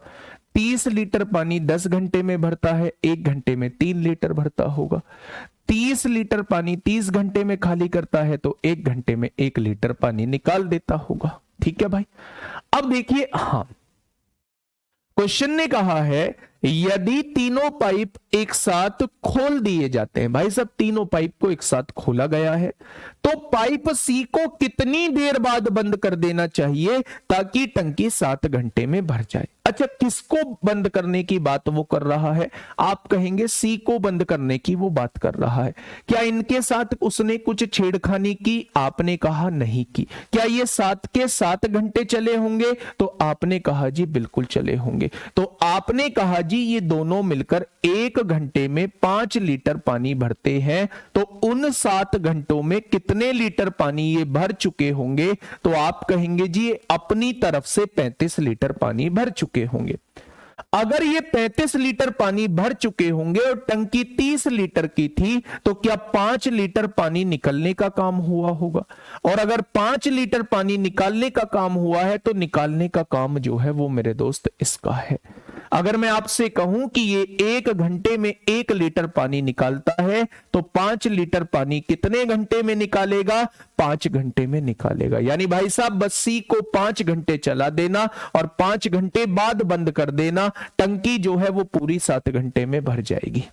30 लीटर पानी 10 घंटे में भरता है, 1 घंटे में 3 लीटर भरता होगा। 30 लीटर पानी 30 घंटे में खाली करता है तो 1 घंटे में 1 लीटर पानी निकाल देता होगा। ठीक है भाई। अब देखिए, हाँ, क्वेश्चन ने कहा है यदि तीनों पाइप एक साथ खोल दिए जाते हैं, भाई साहब तीनों पाइप को एक साथ खोला गया है, तो पाइप सी को कितनी देर बाद बंद कर देना चाहिए ताकि टंकी 7 घंटे में भर जाए? अच्छा, किसको बंद करने की बात वो कर रहा है? आप कहेंगे सी को बंद करने की वो बात कर रहा है। क्या इनके साथ उसने कुछ छेड़खानी की? आपने कहा नहीं की। क्या ये 7 के 7 घंटे चले होंगे? तो आपने कहा जी बिल्कुल चले होंगे। तो आपने कहा जी ये दोनों मिलकर 1 घंटे में 5 लीटर पानी भरते हैं, तो उन 7 घंटों में कितने लीटर पानी ये भर चुके होंगे? तो आप कहेंगे जी ये अपनी तरफ से 35 लीटर पानी भर चुके होंगे। अगर ये 35 लीटर पानी भर चुके होंगे और टंकी 30 लीटर की थी, तो क्या 5 लीटर पानी निकलने का काम हुआ होगा? और अगर 5 लीटर पानी निकालने का काम हुआ है तो निकालने का काम जो है वो मेरे दोस्त इसका है। अगर मैं आपसे कहूं कि ये 1 घंटे में 1 लीटर पानी निकालता है, तो 5 लीटर पानी कितने घंटे में निकालेगा? 5 घंटे में निकालेगा। यानी भाई साहब बस सी को 5 घंटे चला देना और 5 घंटे बाद बंद कर देना, टंकी जो है वो पूरी 7 घंटे में भर जाएगी।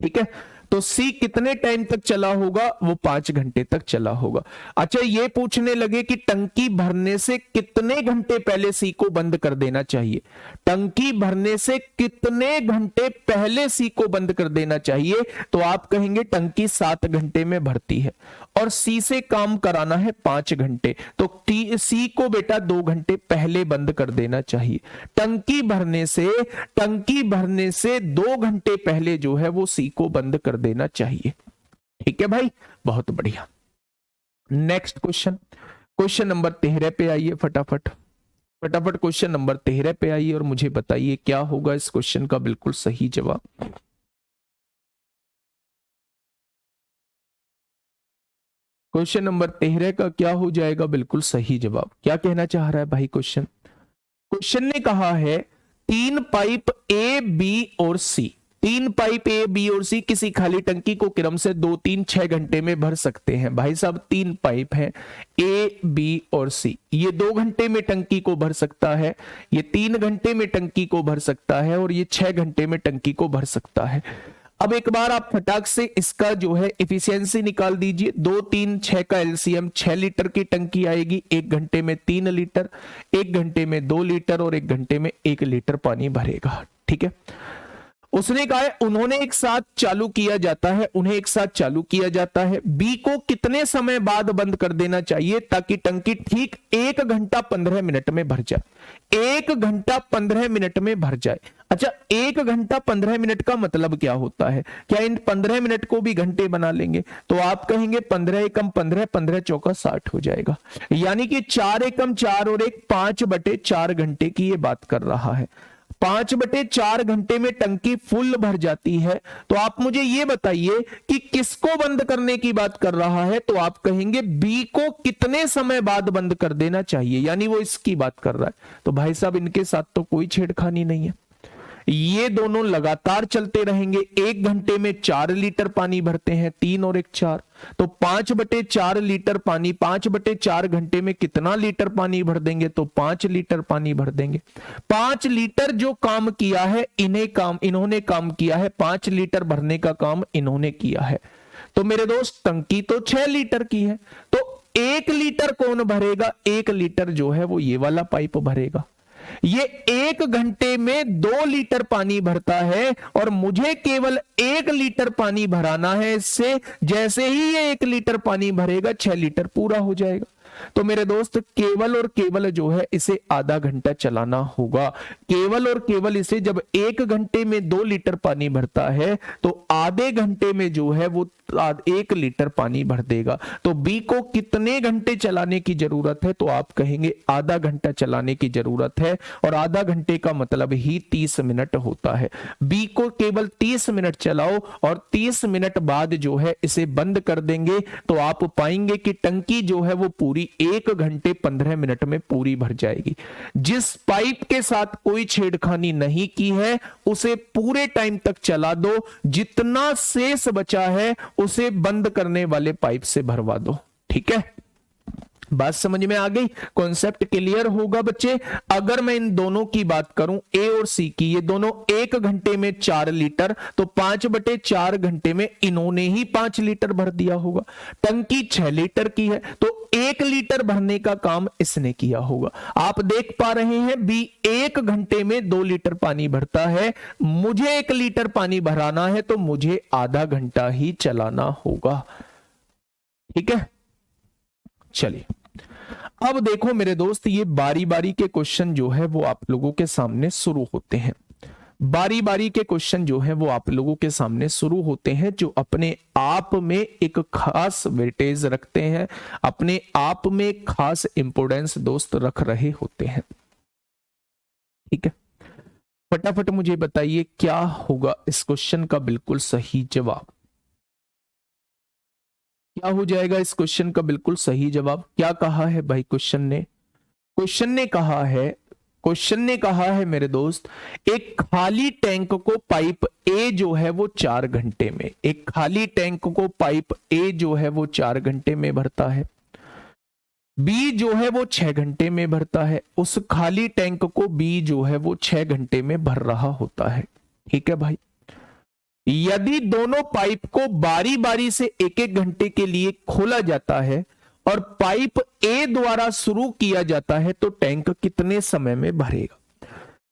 ठीक है, तो सी कितने टाइम तक चला होगा? वो 5 घंटे तक चला होगा। अच्छा, ये पूछने लगे कि टंकी भरने से कितने घंटे पहले सी को बंद कर देना चाहिए? टंकी भरने से कितने घंटे पहले सी को बंद कर देना चाहिए? तो आप कहेंगे टंकी 7 घंटे में भरती है और सी से काम कराना है 5 घंटे, तो सी को बेटा 2 घंटे पहले बंद कर देना चाहिए। टंकी भरने से 2 घंटे पहले जो है वो सी को बंद कर देना चाहिए। ठीक है भाई, बहुत बढ़िया। नेक्स्ट क्वेश्चन नंबर 13 पे आइए। फटाफट क्वेश्चन नंबर 13 पे आइए और मुझे बताइए क्या होगा इस क्वेश्चन का बिल्कुल सही जवाब। क्वेश्चन नंबर 13 का क्या हो जाएगा बिल्कुल सही जवाब? क्या कहना चाह रहा है भाई क्वेश्चन ने कहा है 3 पाइप ए, बी और सी, 3 पाइप ए, बी और सी किसी खाली टंकी को क्रम से 2, 3, 6 घंटे में भर सकते हैं। भाई साहब 3 पाइप हैं ए, बी और सी, ये 2 घंटे में टंकी को भर सकता है, ये 3 घंटे में टंकी को भर सकता है और ये 6 घंटे में टंकी को भर सकता है। अब एक बार आप फटाक से इसका जो है इफिशियंसी निकाल दीजिए। 2, 3, 6 का एलसीएम 6 लीटर की टंकी आएगी। 1 घंटे में 3 लीटर, 1 घंटे में 2 लीटर और 1 घंटे में 1 लीटर पानी भरेगा। ठीक है, उसने कहा है उन्हें एक साथ चालू किया जाता है। बी को कितने समय बाद बंद कर देना चाहिए ताकि टंकी ठीक 1 घंटा 15 मिनट में भर जाए? 1 घंटा 15 मिनट में भर जाए। अच्छा, 1 घंटा 15 मिनट का मतलब क्या होता है? क्या इन 15 मिनट को भी घंटे बना लेंगे? तो आप कहेंगे 15 एकम 15, 15 चौका 60 हो जाएगा। यानी कि 4 एकम 4 और 1 5/4 घंटे की ये बात कर रहा है। 5/4 घंटे में टंकी फुल भर जाती है। तो आप मुझे ये बताइए कि किसको बंद करने की बात कर रहा है? तो आप कहेंगे बी को कितने समय बाद बंद कर देना चाहिए, यानी वो इसकी बात कर रहा है। तो भाई साहब इनके साथ तो कोई छेड़खानी नहीं है, ये दोनों लगातार चलते रहेंगे। 1 घंटे में 4 लीटर पानी भरते हैं, 3 और 1 4, तो 5/4 लीटर पानी 5/4 घंटे में कितना लीटर पानी भर देंगे? तो 5 लीटर पानी भर देंगे। 5 लीटर जो काम किया है इन्होंने काम किया है, 5 लीटर भरने का काम इन्होंने किया है। तो मेरे दोस्त टंकी तो 6 लीटर की है, तो 1 लीटर कौन भरेगा? 1 लीटर जो है वो ये वाला पाइप भरेगा। ये 1 घंटे में 2 लीटर पानी भरता है और मुझे केवल 1 लीटर पानी भराना है इससे। जैसे ही ये 1 लीटर पानी भरेगा 6 लीटर पूरा हो जाएगा। तो मेरे दोस्त केवल और केवल जो है इसे आधा घंटा चलाना होगा। केवल और केवल इसे जब 1 घंटे में 2 लीटर पानी भरता है तो आधे घंटे में जो है वो 1 लीटर पानी भर देगा। तो बी को कितने घंटे चलाने की जरूरत है? तो आप कहेंगे आधा घंटा चलाने की जरूरत है, और आधा घंटे का मतलब ही 30 मिनट होता है। बी को केवल 30 मिनट चलाओ और 30 मिनट बाद जो है इसे बंद कर देंगे तो आप पाएंगे कि टंकी जो है वो पूरी 1 घंटे 15 मिनट में पूरी भर जाएगी। जिस पाइप के साथ कोई छेड़खानी नहीं की है उसे पूरे टाइम तक चला दो, जितना शेष बचा है उसे बंद करने वाले पाइप से भरवा दो। ठीक है, बात समझ में आ गई? कॉन्सेप्ट क्लियर होगा बच्चे। अगर मैं इन दोनों की बात करूं, ए और सी की, ये दोनों 1 घंटे में 4 लीटर, तो 5/4 घंटे में इन्होंने ही 5 लीटर भर दिया होगा। टंकी 6 लीटर की है तो 1 लीटर भरने का काम इसने किया होगा। आप देख पा रहे हैं बी 1 घंटे में 2 लीटर पानी भरता है, मुझे 1 लीटर पानी भराना है तो मुझे आधा घंटा ही चलाना होगा। ठीक है, चलिए अब देखो मेरे दोस्त, ये बारी बारी के क्वेश्चन जो है वो आप लोगों के सामने शुरू होते हैं। बारी बारी के क्वेश्चन जो है वो आप लोगों के सामने शुरू होते हैं, जो अपने आप में एक खास वेटेज रखते हैं, अपने आप में खास इंपोर्टेंस दोस्त रख रहे होते हैं। ठीक है, फटाफट मुझे बताइए क्या होगा इस क्वेश्चन का बिल्कुल सही जवाब। क्या हो जाएगा इस क्वेश्चन का बिल्कुल सही जवाब? क्या कहा है भाई क्वेश्चन ने? क्वेश्चन ने कहा है मेरे दोस्त, एक खाली टैंक को पाइप ए जो है वो 4 घंटे में, एक खाली टैंक को पाइप ए जो है वो 4 घंटे में भरता है, बी जो है वो 6 घंटे में भरता है। उस खाली टैंक को बी जो है वो 6 घंटे में भर रहा होता है। ठीक है भाई, यदि दोनों पाइप को बारी बारी से 1-1 घंटे के लिए खोला जाता है और पाइप ए द्वारा शुरू किया जाता है तो टैंक कितने समय में भरेगा?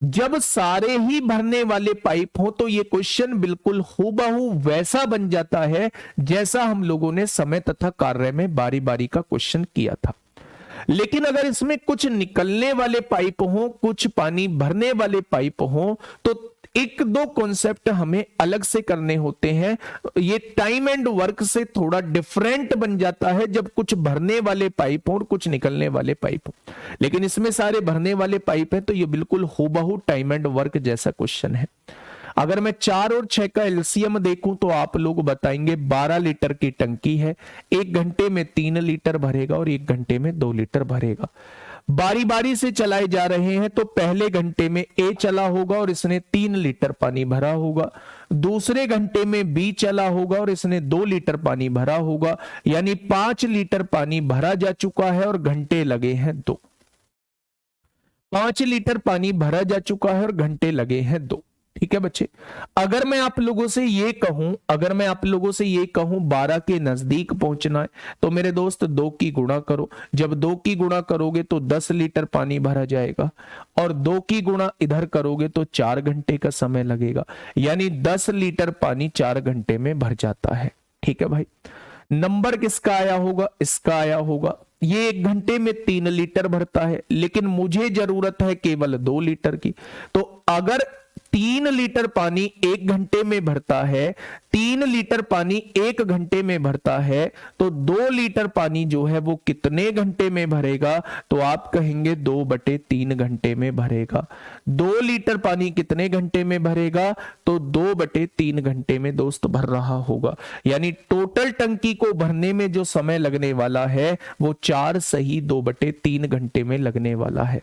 जब सारे ही भरने वाले पाइप हो तो यह क्वेश्चन बिल्कुल हूबहू वैसा बन जाता है जैसा हम लोगों ने समय तथा कार्य में बारी बारी का क्वेश्चन किया था। लेकिन अगर इसमें कुछ निकलने वाले पाइप हो, कुछ पानी भरने वाले पाइप हो, तो 1-2 कॉन्सेप्ट हमें अलग से करने होते हैं। ये टाइम एंड वर्क से थोड़ा डिफरेंट बन जाता है जब कुछ भरने वाले पाइप हो और कुछ निकलने वाले पाइप हो। लेकिन इसमें सारे भरने वाले पाइप हैं तो ये बिल्कुल हूबहू टाइम एंड वर्क जैसा क्वेश्चन है। अगर मैं 4 और 6 का एलसीएम देखूं तो आप लोग बताएंगे 12 लीटर की टंकी है, 1 घंटे में 3 लीटर भरेगा और 1 घंटे में 2 लीटर भरेगा। बारी बारी से चलाए जा रहे हैं तो पहले घंटे में ए चला होगा और इसने 3 लीटर पानी भरा होगा, दूसरे घंटे में बी चला होगा और इसने 2 लीटर पानी भरा होगा, यानी 5 लीटर पानी भरा जा चुका है और घंटे लगे हैं 2। 5 लीटर पानी भरा जा चुका है और घंटे लगे हैं 2। ठीक है बच्चे, अगर मैं आप लोगों से ये कहूं 12 के नजदीक पहुंचना है तो मेरे दोस्त 2 की गुणा करो। जब 2 की गुणा करोगे तो 10 लीटर पानी भरा जाएगा और 2 की गुणा इधर करोगे तो 4 घंटे का समय लगेगा, यानी 10 लीटर पानी 4 घंटे में भर जाता है। ठीक है भाई, नंबर किसका आया होगा? इसका आया होगा। ये 1 घंटे में 3 लीटर भरता है लेकिन मुझे जरूरत है केवल 2 लीटर की। तो अगर 3 लीटर पानी 1 घंटे में भरता है, 3 लीटर पानी 1 घंटे में भरता है तो 2 लीटर पानी जो है वो कितने घंटे में भरेगा? तो आप कहेंगे 2/3 घंटे में भरेगा। 2 लीटर पानी कितने घंटे में भरेगा? तो 2/3 घंटे में दोस्त भर रहा होगा, यानी टोटल टंकी को भरने में जो समय लगने वाला है वो 4 सही 2/3 घंटे में लगने वाला है।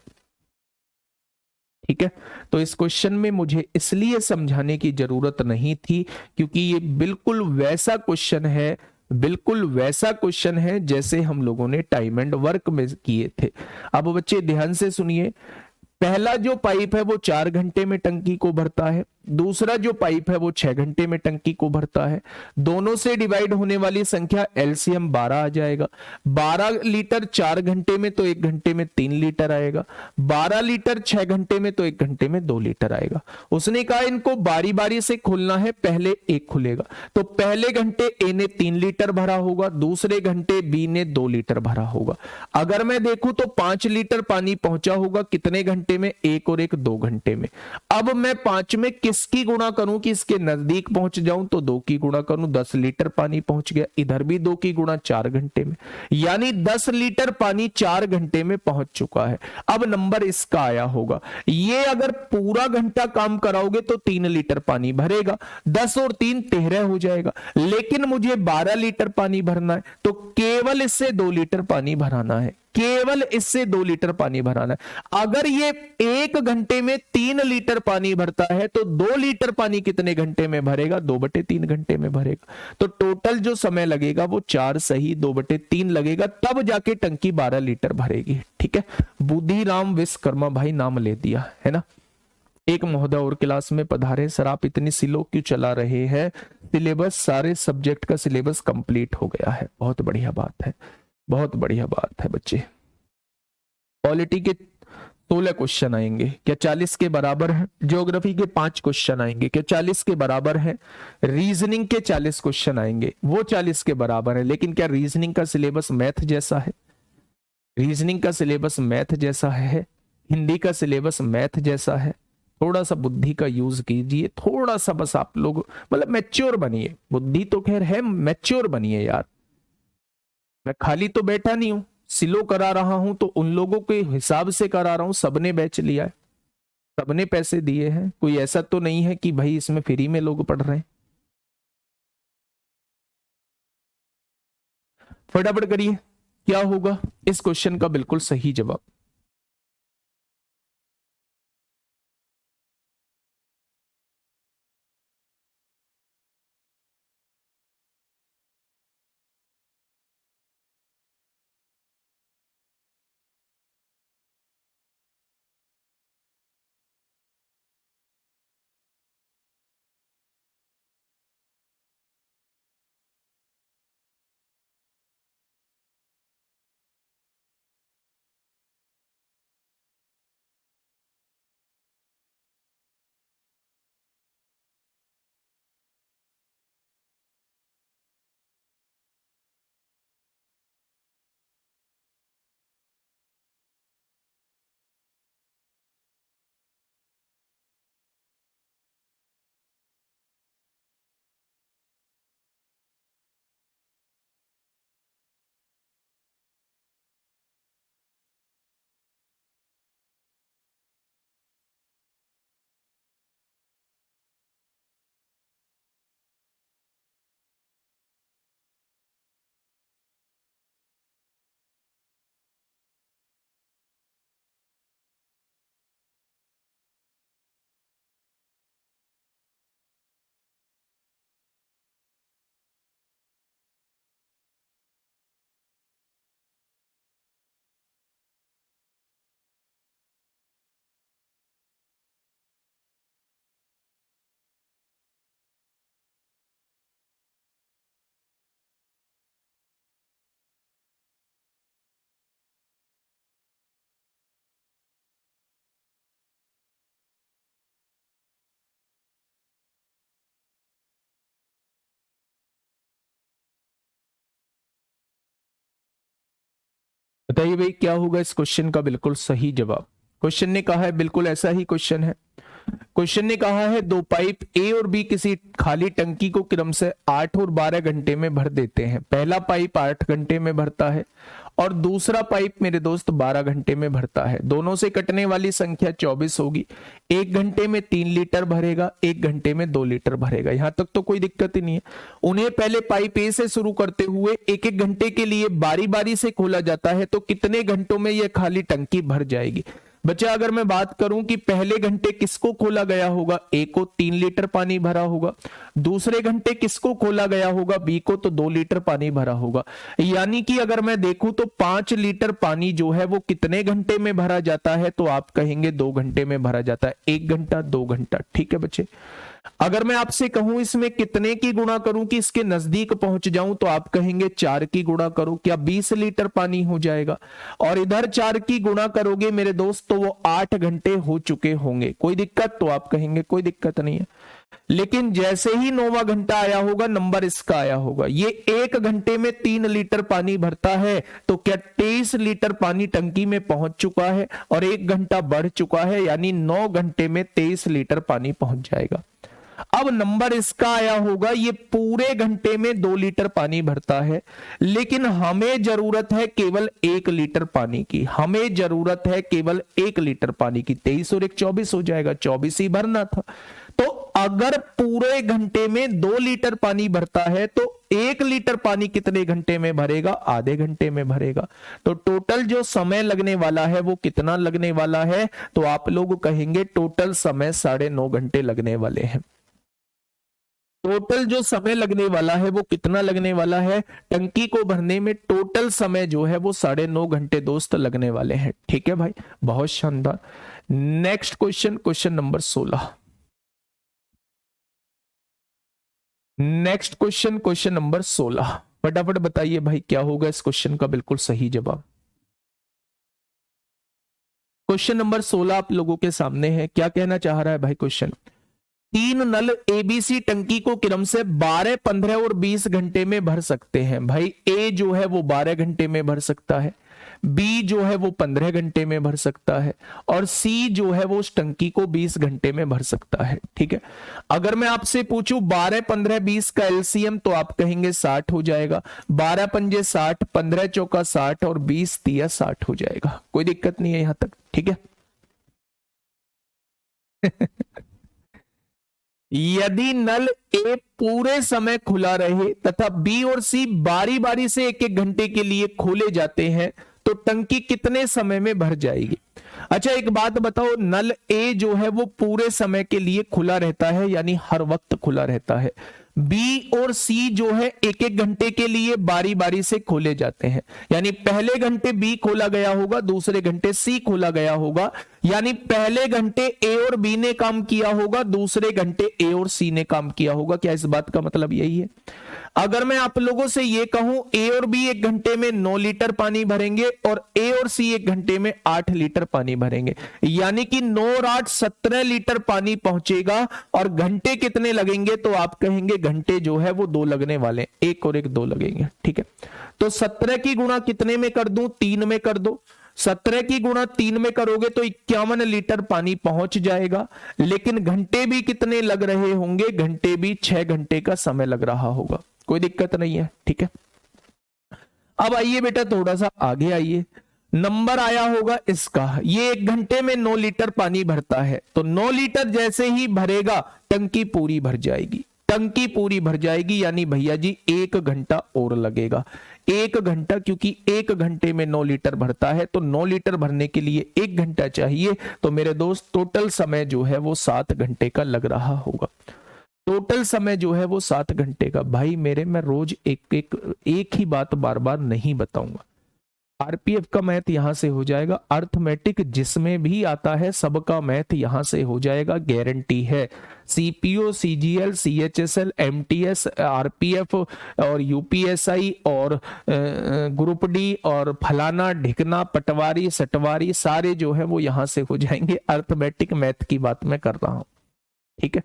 ठीक है, तो इस क्वेश्चन में मुझे इसलिए समझाने की जरूरत नहीं थी क्योंकि ये बिल्कुल वैसा क्वेश्चन है जैसे हम लोगों ने टाइम एंड वर्क में किए थे। अब बच्चे ध्यान से सुनिए, पहला जो पाइप है वो 4 घंटे में टंकी को भरता है, दूसरा जो पाइप है वो 6 घंटे में टंकी को भरता है। दोनों से डिवाइड होने वाली संख्या एलसीएम 12 आ जाएगा। 12 लीटर 4 घंटे में तो 1 घंटे में 3 लीटर आएगा। 12 लीटर 6 घंटे में तो 1 घंटे में 2 लीटर आएगा। उसने कहा इनको बारी बारी से खोलना है, पहले एक खुलेगा तो पहले घंटे ए ने 3 लीटर भरा होगा, दूसरे घंटे बी ने 2 लीटर भरा होगा। अगर मैं देखूं तो 5 लीटर पानी पहुंचा होगा कितने घंटे में, 1 और 1 2 घंटे में। अब मैं 5 में किसकी गुणा करूं कि इसके नजदीक पहुंच जाऊं, तो 2 की गुणा करूं, 10 लीटर पानी पहुंच गया। इधर भी 2 की गुणा 4 घंटे में, यानी 10 लीटर पानी 4 घंटे में पहुंच चुका है। अब नंबर इसका आया होगा। ये अगर पूरा घंटा काम कराओगे तो 3 लीटर पानी भरेगा, 10 और 3 13 हो जाएगा। लेकिन मुझे 12 लीटर पानी भरना है तो केवल इससे 2 लीटर पानी भराना है, केवल इससे 2 लीटर पानी भराना है। अगर ये 1 घंटे में 3 लीटर पानी भरता है तो 2 लीटर पानी कितने घंटे में भरेगा, 2/3 घंटे में भरेगा। तो टोटल जो समय लगेगा वो 4 सही 2/3 लगेगा, तब जाके टंकी 12 लीटर भरेगी। ठीक है, बुद्धिराम विश्वकर्मा भाई नाम ले दिया है ना। एक महोदय और क्लास में पधारे, सर आप इतनी स्लो क्यों चला रहे हैं, सिलेबस सारे सब्जेक्ट का सिलेबस कंप्लीट हो गया है। बहुत बढ़िया बात है, बहुत बढ़िया बात है बच्चे। पॉलिटी के 16 क्वेश्चन आएंगे, क्या 40 के बराबर है? ज्योग्राफी के 5 क्वेश्चन आएंगे, क्या 40 के बराबर है? रीजनिंग के 40 क्वेश्चन आएंगे, वो 40 के बराबर है। लेकिन क्या रीजनिंग का सिलेबस मैथ जैसा है? रीजनिंग का सिलेबस मैथ जैसा है, हिंदी का सिलेबस मैथ जैसा है। थोड़ा सा बुद्धि का यूज कीजिए, थोड़ा सा बस आप लोग मतलब मैच्योर बनिए। बुद्धि तो खैर है, मैच्योर बनिए यार। मैं खाली तो बैठा नहीं हूं, सिलो करा रहा हूं तो उन लोगों के हिसाब से करा रहा हूं। सबने बैच लिया है, सबने पैसे दिए हैं, कोई ऐसा तो नहीं है कि भाई इसमें फ्री में लोग पढ़ रहे हैं। फटाफट करिए, क्या होगा इस क्वेश्चन का बिल्कुल सही जवाब? बताइए भाई क्या होगा इस क्वेश्चन का बिल्कुल सही जवाब? क्वेश्चन ने कहा है, बिल्कुल ऐसा ही क्वेश्चन है। क्वेश्चन ने कहा है 2 पाइप ए और बी किसी खाली टंकी को क्रम से 8 और 12 घंटे में भर देते हैं। पहला पाइप 8 घंटे में भरता है और दूसरा पाइप मेरे दोस्त 12 घंटे में भरता है। दोनों से कटने वाली संख्या 24 होगी। 1 घंटे में 3 लीटर भरेगा, 1 घंटे में 2 लीटर भरेगा। यहां तक तो कोई दिक्कत ही नहीं है। उन्हें पहले पाइप ए से शुरू करते हुए 1-1 घंटे के लिए बारी बारी से खोला जाता है, तो कितने घंटों में यह खाली टंकी भर जाएगी? बच्चा अगर मैं बात करूं कि पहले घंटे किसको खोला गया होगा, ए को 3 लीटर पानी भरा होगा, दूसरे घंटे किसको खोला गया होगा, बी को तो 2 लीटर पानी भरा होगा। यानी कि अगर मैं देखूं तो 5 लीटर पानी जो है वो कितने घंटे में भरा जाता है, तो आप कहेंगे 2 घंटे में भरा जाता है। 1 घंटा 2 घंटा, ठीक है बच्चे। अगर मैं आपसे कहूं इसमें कितने की गुणा करूं कि इसके नजदीक पहुंच जाऊं, तो आप कहेंगे 4 की गुणा करो, क्या 20 लीटर पानी हो जाएगा। और इधर 4 की गुणा करोगे मेरे दोस्त तो वो 8 घंटे हो चुके होंगे। कोई दिक्कत, तो आप कहेंगे कोई दिक्कत नहीं है। लेकिन जैसे ही 9वां घंटा आया होगा, नंबर इसका आया होगा, ये 1 घंटे में 3 लीटर पानी भरता है, तो क्या 23 लीटर पानी टंकी में पहुंच चुका है और 1 घंटा बढ़ चुका है, यानी 9 घंटे में 23 लीटर पानी पहुंच जाएगा। अब नंबर इसका आया होगा, ये पूरे घंटे में 2 लीटर पानी भरता है, लेकिन हमें जरूरत है केवल 1 लीटर पानी की। हमें जरूरत है केवल 1 लीटर पानी की। 23 और 1 24 हो जाएगा, 24 ही भरना था। तो अगर पूरे घंटे में 2 लीटर पानी भरता है तो 1 लीटर पानी कितने घंटे में भरेगा, आधे घंटे में भरेगा। तो टोटल जो समय लगने वाला है वो कितना लगने वाला है, तो आप लोग कहेंगे टोटल समय 9.5 घंटे लगने वाले हैं। टोटल जो समय लगने वाला है वो कितना लगने वाला है, टंकी को भरने में टोटल समय जो है वो 9.5 घंटे दोस्त लगने वाले हैं। ठीक है भाई, बहुत शानदार। Next question, question number 16। Next question, question number 16। फटाफट बताइए भाई क्या होगा इस क्वेश्चन का बिल्कुल सही जवाब। क्वेश्चन नंबर 16 आप लोगों के सामने है। क्या कहना चाह रहा है भाई क्वेश्चन, 3 नल एबीसी टंकी को क्रम से 12, 15 और 20 घंटे में भर सकते हैं। भाई ए जो है वो 12 घंटे में भर सकता है, बी जो है वो 15 घंटे में भर सकता है, और सी जो है वो उस टंकी को 20 घंटे में भर सकता है। ठीक है, अगर मैं आपसे पूछूं 12, 15, 20 का एलसीएम, तो आप कहेंगे 60 हो जाएगा। 12 पंजे 60, 15 चौका 60 और 20 तिया 60 हो जाएगा। कोई दिक्कत नहीं है यहां तक, ठीक है। यदि नल ए पूरे समय खुला रहे तथा बी और सी बारी बारी से 1-1 घंटे के लिए खोले जाते हैं, तो टंकी कितने समय में भर जाएगी। अच्छा एक बात बताओ, नल ए जो है वो पूरे समय के लिए खुला रहता है, यानी हर वक्त खुला रहता है। बी और सी जो है 1-1 घंटे के लिए बारी बारी से खोले जाते हैं, यानी पहले घंटे बी खोला गया होगा, दूसरे घंटे सी खोला गया होगा, यानी पहले घंटे ए और बी ने काम किया होगा, दूसरे घंटे ए और सी ने काम किया होगा। क्या इस बात का मतलब यही है। अगर मैं आप लोगों से यह कहूं ए और बी 1 घंटे में 9 लीटर पानी भरेंगे और ए और सी 1 घंटे में 8 लीटर पानी भरेंगे, यानी कि 9 और 8 17 लीटर पानी पहुंचेगा, और घंटे कितने लगेंगे, तो आप कहेंगे घंटे जो है वो 2 लगने वाले, 1 और 1 2 लगेंगे। ठीक है, तो 17 की गुणा कितने में कर दूं, 3 में कर दो। 17 की गुणा 3 में करोगे तो 51 लीटर पानी पहुंच जाएगा, लेकिन घंटे भी कितने लग रहे होंगे, घंटे भी 6 घंटे का समय लग रहा होगा। कोई दिक्कत नहीं है, ठीक है। अब आइए बेटा थोड़ा सा आगे आइए, नंबर आया होगा इसका, ये 1 घंटे में 9 लीटर पानी भरता है, तो 9 लीटर जैसे ही भरेगा टंकी पूरी भर जाएगी। टंकी पूरी भर जाएगी, यानी भैया जी 1 घंटा और लगेगा। 1 घंटा, क्योंकि 1 घंटे में 9 लीटर भरता है, तो 9 लीटर भरने के लिए 1 घंटा चाहिए। तो मेरे दोस्त टोटल समय जो है वो 7 घंटे का लग रहा होगा। टोटल समय जो है वो 7 घंटे का। भाई मेरे, मैं रोज एक ही बात बार बार नहीं बताऊंगा। आरपीएफ का मैथ यहां से हो जाएगा, अर्थमेटिक जिसमें भी आता है सबका मैथ यहां से हो जाएगा, गारंटी है। CPO, CGL, CHSL, MTS, RPF और यूपीएसआई और ग्रुप डी और फलाना ढिकना पटवारी सटवारी सारे जो है वो यहां से हो जाएंगे। अर्थमेटिक मैथ की बात मैं कर रहा हूं, ठीक है।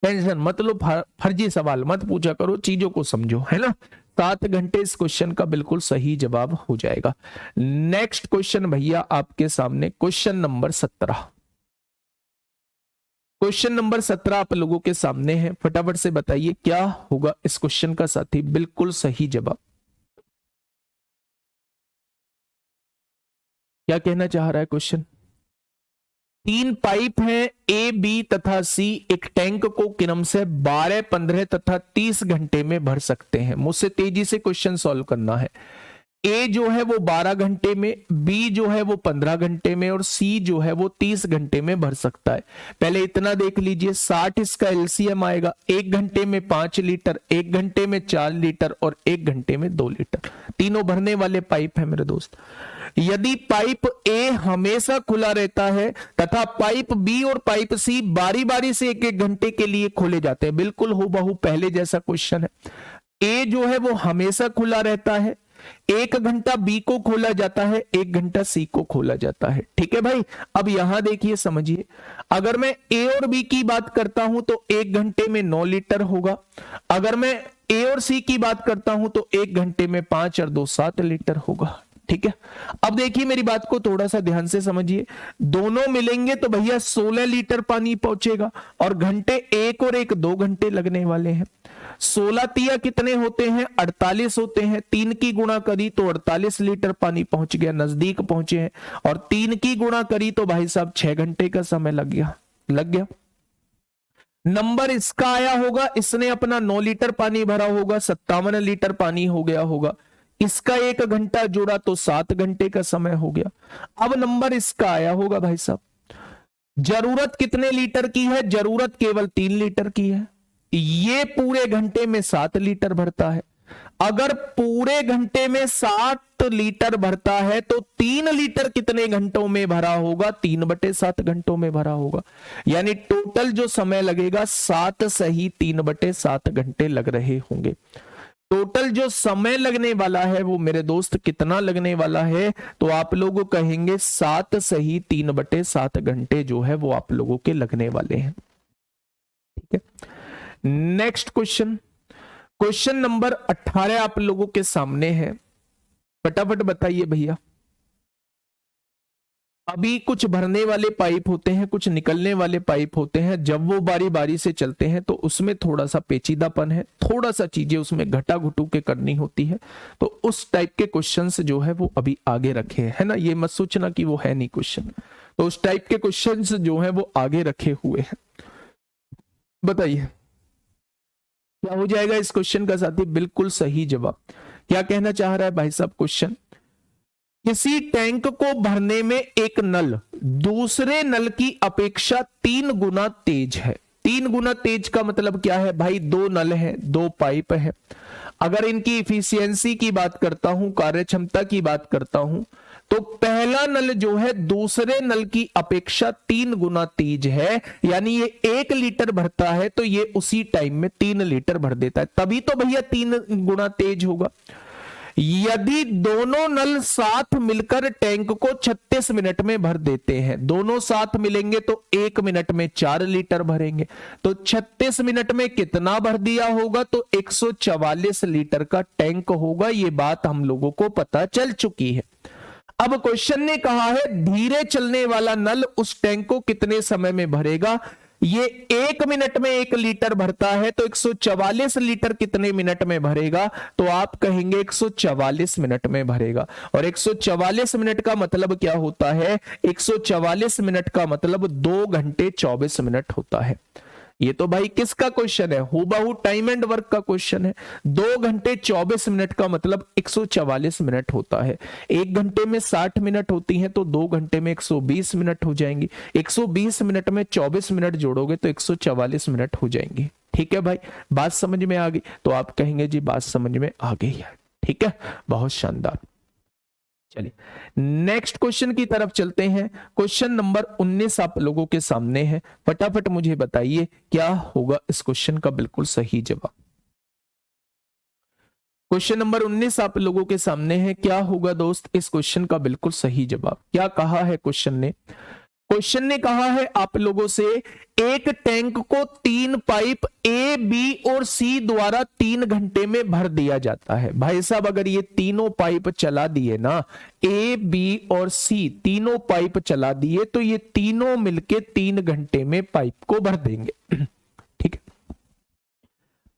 टेंशन मत लो, फर्जी सवाल मत पूछा करो, चीजों को समझो, है ना। 7 घंटे इस क्वेश्चन का बिल्कुल सही जवाब हो जाएगा। नेक्स्ट क्वेश्चन भैया आपके सामने, क्वेश्चन नंबर 17। क्वेश्चन नंबर 17 आप लोगों के सामने है। फटाफट से बताइए क्या होगा इस क्वेश्चन का साथी बिल्कुल सही जवाब। क्या कहना चाह रहा है क्वेश्चन। 3 पाइप हैं ए, बी तथा सी एक टैंक को क्रम से 12, 15 तथा 30 घंटे में भर सकते हैं। मुझसे तेजी से क्वेश्चन सॉल्व करना है। ए जो है वो 12 घंटे में, बी जो है वो 15 घंटे में, और सी जो है वो 30 घंटे में भर सकता है। पहले इतना देख लीजिए, 60 इसका एलसीएम आएगा, 1 घंटे में 5 लीटर, 1 घंटे में 4 लीटर और 1 घंटे में 2 लीटर। तीनों भरने वाले पाइप है मेरे दोस्त। यदि पाइप ए हमेशा खुला रहता है तथा पाइप बी और पाइप सी बारी बारी से 1-1 घंटे के लिए खोले जाते हैं, बिल्कुल हूबहू पहले जैसा क्वेश्चन है। ए जो है वो हमेशा खुला रहता है, 1 घंटा बी को खोला जाता है, 1 घंटा सी को खोला जाता है। ठीक है भाई, अब यहां देखिए समझिए, अगर मैं ए और बी की बात करता हूं तो 1 घंटे में 9 लीटर होगा। अगर मैं ए और सी की बात करता हूं तो 1 घंटे में 5 और 2 7 लीटर होगा। ठीक है, अब देखिए मेरी बात को थोड़ा सा ध्यान से समझिए, दोनों मिलेंगे तो भैया 16 लीटर पानी पहुंचेगा, और घंटे 1 और 1 2 घंटे लगने वाले हैं। 16 तिया कितने होते हैं? 48 होते हैं। 3 की गुणा करी तो 48 लीटर पानी पहुंच गया, नजदीक पहुंचे हैं। और 3 की गुणा करी तो भाई साहब 6 घंटे का समय लग गया। नंबर इसका आया होगा, इसने अपना 9 लीटर पानी भरा होगा, 57 लीटर पानी हो गया होगा। इसका 1 घंटा जोड़ा तो 7 घंटे का समय हो गया। अब नंबर इसका आया होगा भाई साहब, जरूरत कितने लीटर की है? जरूरत केवल 3 लीटर की है। ये पूरे घंटे में 7 लीटर भरता है। अगर पूरे घंटे में 7 लीटर भरता है तो 3 लीटर कितने घंटों में भरा होगा? 3/7 घंटों में भरा होगा। यानी टोटल जो समय लगेगा 7 सही 3/7 घंटे लग रहे होंगे। टोटल जो समय लगने वाला है वो मेरे दोस्त कितना लगने वाला है? तो आप लोग कहेंगे 7 सही 3/7 घंटे जो है वो आप लोगों के लगने वाले हैं। ठीक है, नेक्स्ट क्वेश्चन, क्वेश्चन नंबर 18 आप लोगों के सामने है। फटाफट बताइए भैया। अभी कुछ भरने वाले पाइप होते हैं, कुछ निकलने वाले पाइप होते हैं। जब वो बारी बारी से चलते हैं तो उसमें थोड़ा सा पेचीदापन है, थोड़ा सा चीजें उसमें घटा घुटू के करनी होती है। तो उस टाइप के क्वेश्चंस जो है वो अभी आगे रखे है ना, ये मत सोचना कि वो है नहीं क्वेश्चन। तो उस टाइप के क्वेश्चंस जो है वो आगे रखे हुए हैं। बताइए क्या हो जाएगा इस क्वेश्चन का साथी? बिल्कुल सही जवाब। क्या कहना चाह रहा है भाई साहब क्वेश्चन? किसी टैंक को भरने में एक नल दूसरे नल की अपेक्षा 3 गुना तेज है। 3 गुना तेज का मतलब क्या है भाई? 2 नल हैं, 2 पाइप है। अगर इनकी इफिशियंसी की बात करता हूं, कार्यक्षमता की बात करता हूं, तो पहला नल जो है दूसरे नल की अपेक्षा 3 गुना तेज है। यानी ये 1 लीटर भरता है तो ये उसी टाइम में 3 लीटर भर देता है, तभी तो भैया 3 गुना तेज होगा। यदि दोनों नल साथ मिलकर टैंक को 36 मिनट में भर देते हैं, दोनों साथ मिलेंगे तो 1 मिनट में 4 लीटर भरेंगे, तो 36 मिनट में कितना भर दिया होगा? तो 144 लीटर का टैंक होगा। ये बात हम लोगों को पता चल चुकी है। अब क्वेश्चन ने कहा है धीरे चलने वाला नल उस टैंक को कितने समय में भरेगा? ये 1 मिनट में 1 लीटर भरता है तो 144 लीटर कितने मिनट में भरेगा? तो आप कहेंगे 144 मिनट में भरेगा। और 144 मिनट का मतलब क्या होता है? 144 मिनट का मतलब 2 घंटे 24 मिनट होता है। ये तो भाई किसका क्वेश्चन है? हूबहू टाइम एंड वर्क का क्वेश्चन है। 2 घंटे 24 मिनट का मतलब 144 मिनट होता है। 1 घंटे में 60 मिनट होती हैं तो 2 घंटे में 120 मिनट हो जाएंगी। 120 मिनट में 24 मिनट जोड़ोगे तो 144 मिनट हो जाएंगी। ठीक है भाई, बात समझ में आ गई? तो आप कहेंगे जी बात समझ में आ गई है। ठीक है, बहुत शानदार। चलिए नेक्स्ट क्वेश्चन की तरफ चलते हैं। क्वेश्चन नंबर 19 आप लोगों के सामने है। फटाफट मुझे बताइए क्या होगा इस क्वेश्चन का बिल्कुल सही जवाब। क्वेश्चन नंबर 19 आप लोगों के सामने है। क्या होगा दोस्त इस क्वेश्चन का बिल्कुल सही जवाब? क्या कहा है क्वेश्चन ने? क्वेश्चन ने कहा है आप लोगों से एक टैंक को 3 पाइप ए, बी और सी द्वारा 3 घंटे में भर दिया जाता है। भाई साहब अगर ये तीनों पाइप चला दिए ना, ए, बी और सी तीनों पाइप चला दिए तो ये तीनों मिलके 3 घंटे में पाइप को भर देंगे। ठीक है,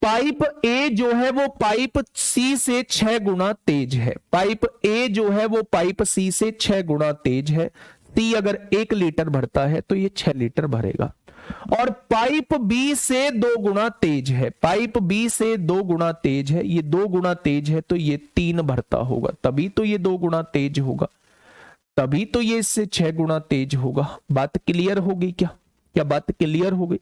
पाइप ए जो है वो पाइप सी से 6 गुना तेज है। पाइप ए जो है वो पाइप सी से 6 गुना तेज है। सी अगर 1 लीटर भरता है तो ये 6 लीटर भरेगा। और पाइप बी से 2 गुना तेज है, पाइप बी से 2 गुना तेज है, ये 2 गुना तेज है तो ये 3 भरता होगा, तभी तो ये 2 गुना तेज होगा, तभी तो ये इससे 6 गुना तेज होगा। बात क्लियर होगी क्या? क्या बात क्लियर हो गई?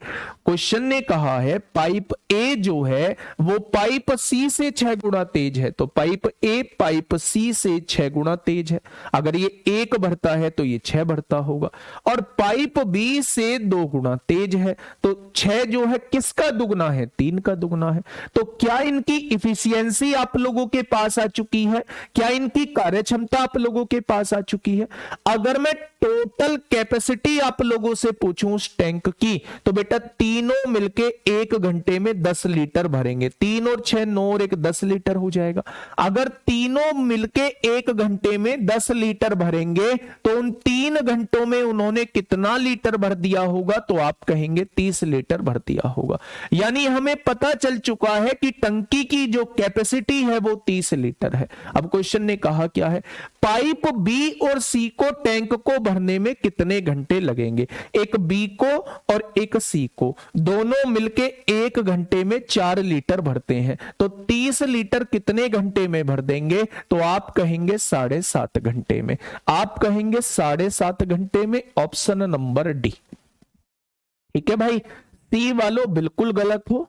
क्वेश्चन ने कहा है पाइप ए जो है वो पाइप सी से 6 गुना तेज है, तो पाइप ए पाइप सी से 6 गुना तेज है। अगर ये 1 भरता है तो ये 6 भरता होगा, और पाइप बी से 2 गुना तेज है, तो 6 जो है किसका दुगना है? 3 का दुगना है। तो क्या इनकी इफिशियंसी आप लोगों के पास आ चुकी है? क्या इनकी कार्य क्षमता आप लोगों के पास आ चुकी है? अगर मैं टोटल कैपेसिटी आप लोगों से पूछूं टैंक की, तो बेटा तीनों मिलके 1 घंटे में 10 लीटर भरेंगे, 3 और 6 9 और 1 10 लीटर हो जाएगा। अगर तीनों मिलके 1 घंटे में 10 लीटर भरेंगे तो उन 3 घंटों में उन्होंने कितना लीटर भर दिया होगा? तो आप कहेंगे 30 लीटर भर दिया होगा। यानी हमें पता चल चुका है कि टंकी की जो कैपेसिटी है वो 30 लीटर है। अब क्वेश्चन ने कहा क्या है? पाइप बी और सी को टैंक को भरने में कितने घंटे लगेंगे? एक बी को और एक सी को, दोनों मिलके 1 घंटे में 4 लीटर भरते हैं, तो 30 लीटर कितने घंटे में भर देंगे? तो आप कहेंगे 7.5 घंटे में। आप कहेंगे 7.5 घंटे में, ऑप्शन नंबर डी। ठीक है भाई, सी वालों बिल्कुल गलत हो,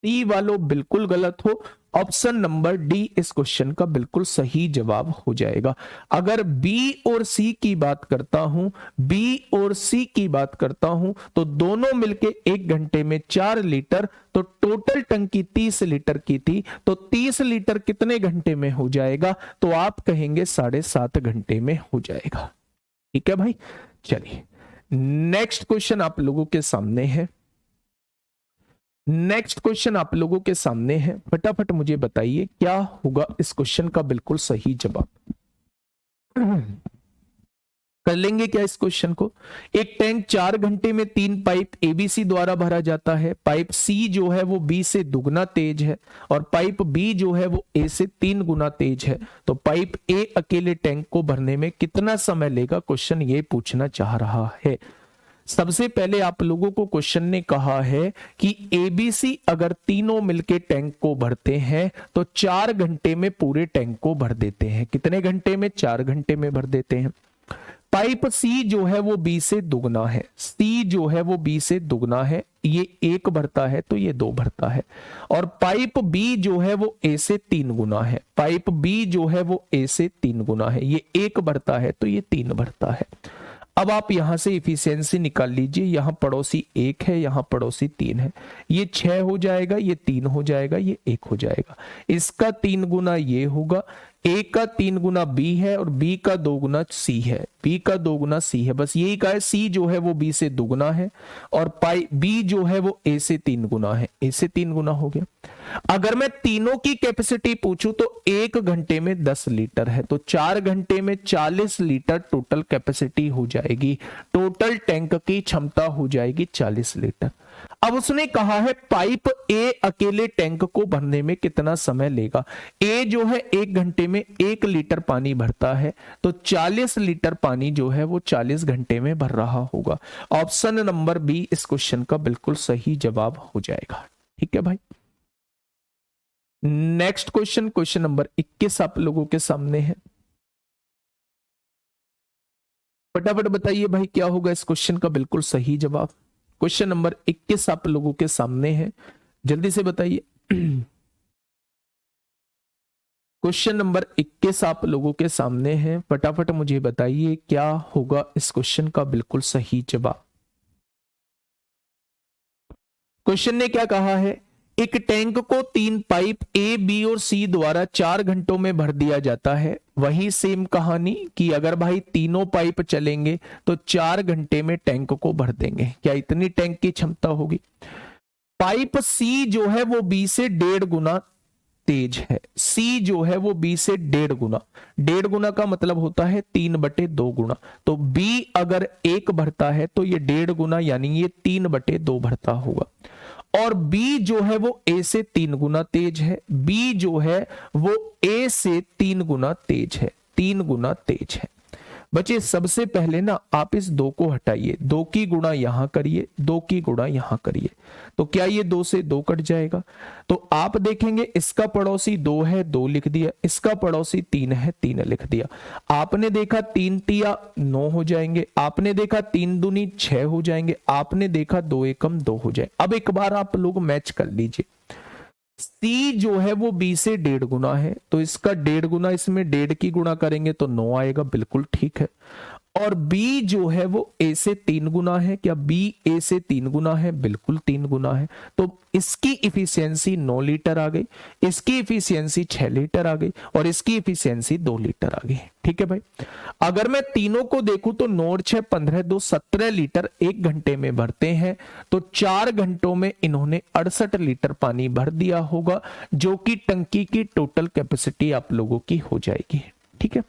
सी वालों बिल्कुल गलत हो, ऑप्शन नंबर डी इस क्वेश्चन का बिल्कुल सही जवाब हो जाएगा। अगर बी और सी की बात करता हूं, बी और सी की बात करता हूं, तो दोनों मिलके 1 घंटे में 4 लीटर, तो टोटल टंकी 30 लीटर की थी, तो 30 लीटर कितने घंटे में हो जाएगा? तो आप कहेंगे 7.5 घंटे में हो जाएगा। ठीक है भाई, चलिए नेक्स्ट क्वेश्चन आप लोगों के सामने है। नेक्स्ट क्वेश्चन आप लोगों के सामने है, फटाफट मुझे बताइए क्या होगा इस क्वेश्चन का बिल्कुल सही जवाब। कर लेंगे क्या इस क्वेश्चन को? एक टैंक 4 घंटे में 3 पाइप एबीसी द्वारा भरा जाता है। पाइप सी जो है वो बी से दुगना तेज है, और पाइप बी जो है वो ए से 3 गुना तेज है। तो पाइप ए अकेले टैंक को भरने में कितना समय लेगा? क्वेश्चन ये पूछना चाह रहा है। सबसे पहले आप लोगों को क्वेश्चन ने कहा है कि एबीसी अगर तीनों मिलके टैंक को भरते हैं तो 4 घंटे में पूरे टैंक को भर देते हैं। कितने घंटे में? 4 घंटे में भर देते हैं। पाइप सी जो है वो बी से दुगना है, सी जो है वो बी से दुगना है, ये 1 भरता है तो ये 2 भरता है। और पाइप बी जो है वो ए से 3 गुना है, पाइप बी जो है वो ए से 3 गुना है, ये 1 भरता है तो ये 3 भरता है। अब आप यहां से इफिशियंसी निकाल लीजिए, यहां पड़ोसी 1 है, यहां पड़ोसी 3 है, ये 6 हो जाएगा, ये 3 हो जाएगा, ये 1 हो जाएगा। इसका 3 गुना ये होगा, ए का 3 गुना बी है और बी का 2 गुना सी है, बी का 2 गुना सी है। बस यही कहा है, सी जो है वो बी से दुगना है और पाई बी जो है वो ए से 3 गुना है, ए से 3 गुना हो गया। अगर मैं तीनों की कैपेसिटी पूछूं तो 1 घंटे में 10 लीटर है, तो 4 घंटे में 40 लीटर टोटल कैपेसिटी हो जाएगी, टोटल टैंक की क्षमता हो जाएगी 40 लीटर। अब उसने कहा है पाइप ए अकेले टैंक को भरने में कितना समय लेगा? ए जो है 1 घंटे में 1 लीटर पानी भरता है, तो 40 लीटर पानी जो है वो 40 घंटे में भर रहा होगा। ऑप्शन नंबर बी इस क्वेश्चन का बिल्कुल सही जवाब हो जाएगा। ठीक है भाई, नेक्स्ट क्वेश्चन, क्वेश्चन नंबर 21 आप लोगों के सामने है। फटाफट बताइए भाई क्या होगा इस क्वेश्चन का बिल्कुल सही जवाब। क्वेश्चन नंबर 21 आप लोगों के सामने है, जल्दी से बताइए। क्वेश्चन नंबर 21 आप लोगों के सामने है, फटाफट मुझे बताइए क्या होगा इस क्वेश्चन का बिल्कुल सही जवाब। क्वेश्चन ने क्या कहा है? एक टैंक को 3 पाइप ए बी और सी द्वारा 4 घंटों में भर दिया जाता है। वही सेम कहानी कि अगर भाई तीनों पाइप चलेंगे तो 4 घंटे में टैंक को भर देंगे। क्या इतनी टैंक की क्षमता होगी? पाइप सी जो है वो बी से 1.5 गुना तेज है, सी जो है वो बी से 1.5 गुना, 1.5 गुना का मतलब होता है 3/2 गुना। तो बी अगर 1 भरता है तो ये 1.5 गुना यानी ये 3/2 भरता होगा। और B जो है वो A से 3 गुना तेज है, B जो है वो A से 3 गुना तेज है, 3 गुना तेज है। बच्चे सबसे पहले ना आप इस 2 को हटाइए, 2 की गुणा यहां करिए, 2 की गुणा यहां करिए, तो क्या ये 2 से 2 कट जाएगा। तो आप देखेंगे इसका पड़ोसी 2 है, 2 लिख दिया, इसका पड़ोसी 3 है, 3 लिख दिया। आपने देखा 3 तिया 9 हो जाएंगे, आपने देखा 3 दूनी 6 हो जाएंगे, आपने देखा 2 एकम 2 हो जाए। अब एक बार आप लोग मैच कर लीजिए, C जो है वो B से 1.5 गुना है, तो इसका 1.5 गुना इसमें 1.5 की गुणा करेंगे तो 9 आएगा, बिल्कुल ठीक है। और B जो है वो A से 3 गुना है, क्या B A से 3 गुना है, बिल्कुल 3 गुना है। तो इसकी इफिशियंसी 9 लीटर आ गई, इसकी इफिशियंसी 6 लीटर आ गई, और इसकी इफिशियंसी 2 लीटर आ गई। ठीक है भाई, अगर मैं तीनों को देखूं तो 9 और 6 15, 2 17 लीटर 1 घंटे में भरते हैं, तो 4 घंटों में इन्होंने 68 लीटर पानी भर दिया होगा, जो कि टंकी की टोटल कैपेसिटी आप लोगों की हो जाएगी। ठीक है,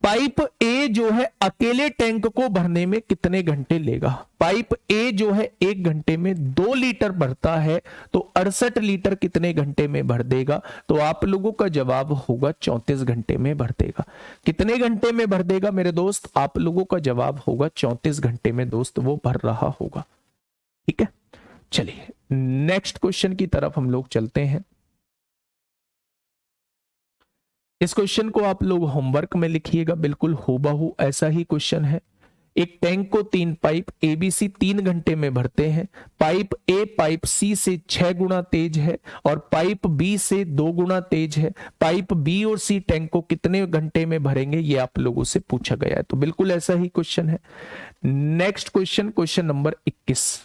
पाइप ए जो है अकेले टैंक को भरने में कितने घंटे लेगा। पाइप ए जो है 1 घंटे में 2 लीटर भरता है, तो 68 लीटर कितने घंटे में भर देगा। तो आप लोगों का जवाब होगा 34 घंटे में भर देगा। कितने घंटे में भर देगा मेरे दोस्त, आप लोगों का जवाब होगा 34 घंटे में दोस्त वो भर रहा होगा। ठीक है, चलिए नेक्स्ट क्वेश्चन की तरफ हम लोग चलते हैं। इस क्वेश्चन को आप लोग होमवर्क में लिखिएगा, बिल्कुल हूबहू ऐसा ही क्वेश्चन है। एक टैंक को 3 पाइप एबीसी 3 घंटे में भरते हैं। पाइप ए पाइप सी से 6 गुना तेज है और पाइप बी से 2 गुना तेज है। पाइप बी और सी टैंक को कितने घंटे में भरेंगे, ये आप लोगों से पूछा गया है। तो बिल्कुल ऐसा ही क्वेश्चन है। नेक्स्ट क्वेश्चन, क्वेश्चन नंबर 21,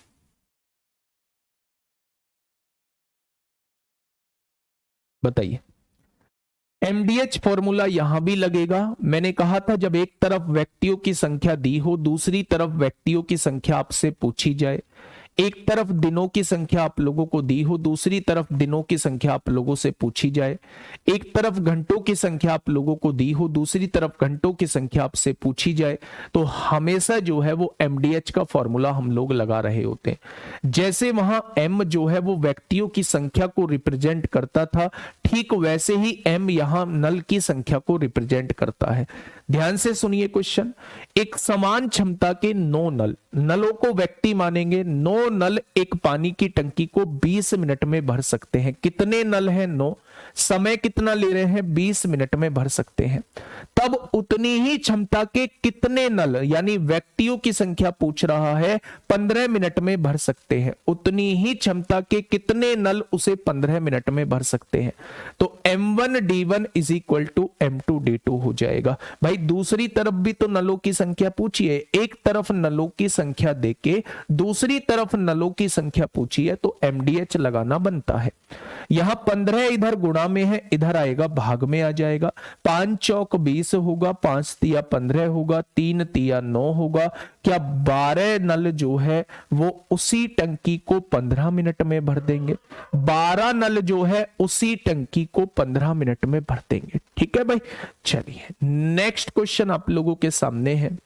बताइए। एमडीएच फॉर्मूला यहां भी लगेगा। मैंने कहा था जब एक तरफ व्यक्तियों की संख्या दी हो, दूसरी तरफ व्यक्तियों की संख्या आपसे पूछी जाए, एक तरफ दिनों की संख्या आप लोगों को दी हो, दूसरी तरफ दिनों की संख्या आप लोगों से पूछी जाए, एक तरफ घंटों की संख्या आप लोगों को दी हो, दूसरी तरफ घंटों की संख्या आपसे पूछी जाए, तो हमेशा जो है वो एमडीएच का फॉर्मूला हम लोग लगा रहे होते हैं। जैसे वहां एम जो है वो व्यक्तियों की संख्या को रिप्रेजेंट करता था, ठीक वैसे ही एम यहां नल की संख्या को रिप्रेजेंट करता है। ध्यान से सुनिए क्वेश्चन। एक समान क्षमता के 9 नल, नलों को व्यक्ति मानेंगे, 9 नल एक पानी की टंकी को 20 मिनट में भर सकते हैं। कितने नल हैं, 9, समय कितना ले रहे हैं, 20 मिनट में भर सकते हैं। तब उतनी ही क्षमता के कितने नल, यानी व्यक्तियों की संख्या पूछ रहा है, 15 मिनट में भर सकते हैं। उतनी ही क्षमता के कितने नल उसे 15 मिनट में भर सकते हैं। तो M1D1 is equal to M2D2 हो जाएगा। भाई दूसरी तरफ भी तो नलों की संख्या पूछी है, एक तरफ नलों की संख्या देके दूसरी तरफ नलों की संख्या पूछी है, तो MDH लगाना बनता है। यहां 15 इधर गुणा में है, इधर आएगा भाग में आ जाएगा। 5 चौक 20 होगा, 5 तिया 15 होगा, 3 तिया 9 होगा। क्या 12 नल जो है वो उसी टंकी को 15 मिनट में भर देंगे। 12 नल जो है उसी टंकी को 15 मिनट में भर देंगे। ठीक है भाई, चलिए नेक्स्ट क्वेश्चन आप लोगों के सामने है।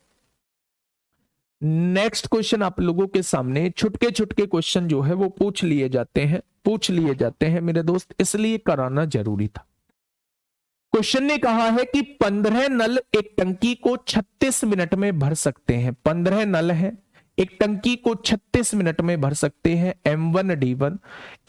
नेक्स्ट क्वेश्चन आप लोगों के सामने छुटके छुटके क्वेश्चन जो है वो पूछ लिए जाते हैं मेरे दोस्त, इसलिए कराना जरूरी था। क्वेश्चन ने कहा है कि 15 नल एक टंकी को 36 मिनट में भर सकते हैं। 15 नल है, एक टंकी को 36 मिनट में भर सकते हैं। M1D1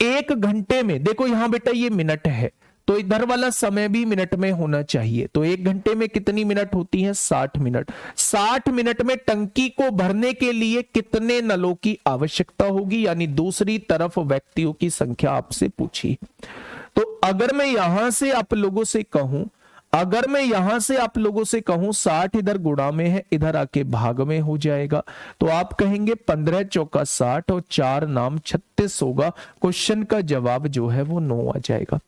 1 घंटे में, देखो यहां बेटा ये मिनट है, तो इधर वाला समय भी मिनट में होना चाहिए। तो 1 घंटे में कितनी मिनट होती है, 60 मिनट। 60 मिनट में टंकी को भरने के लिए कितने नलों की आवश्यकता होगी, यानी दूसरी तरफ व्यक्तियों की संख्या आपसे पूछी। तो अगर मैं यहां से आप लोगों से कहूं, 60 इधर गुणा में है, इधर आके भाग में हो जाएगा, तो आप कहेंगे 15 चौका 60 और 4 नाम 36 होगा। क्वेश्चन का जवाब जो है वो 9 आ जाएगा।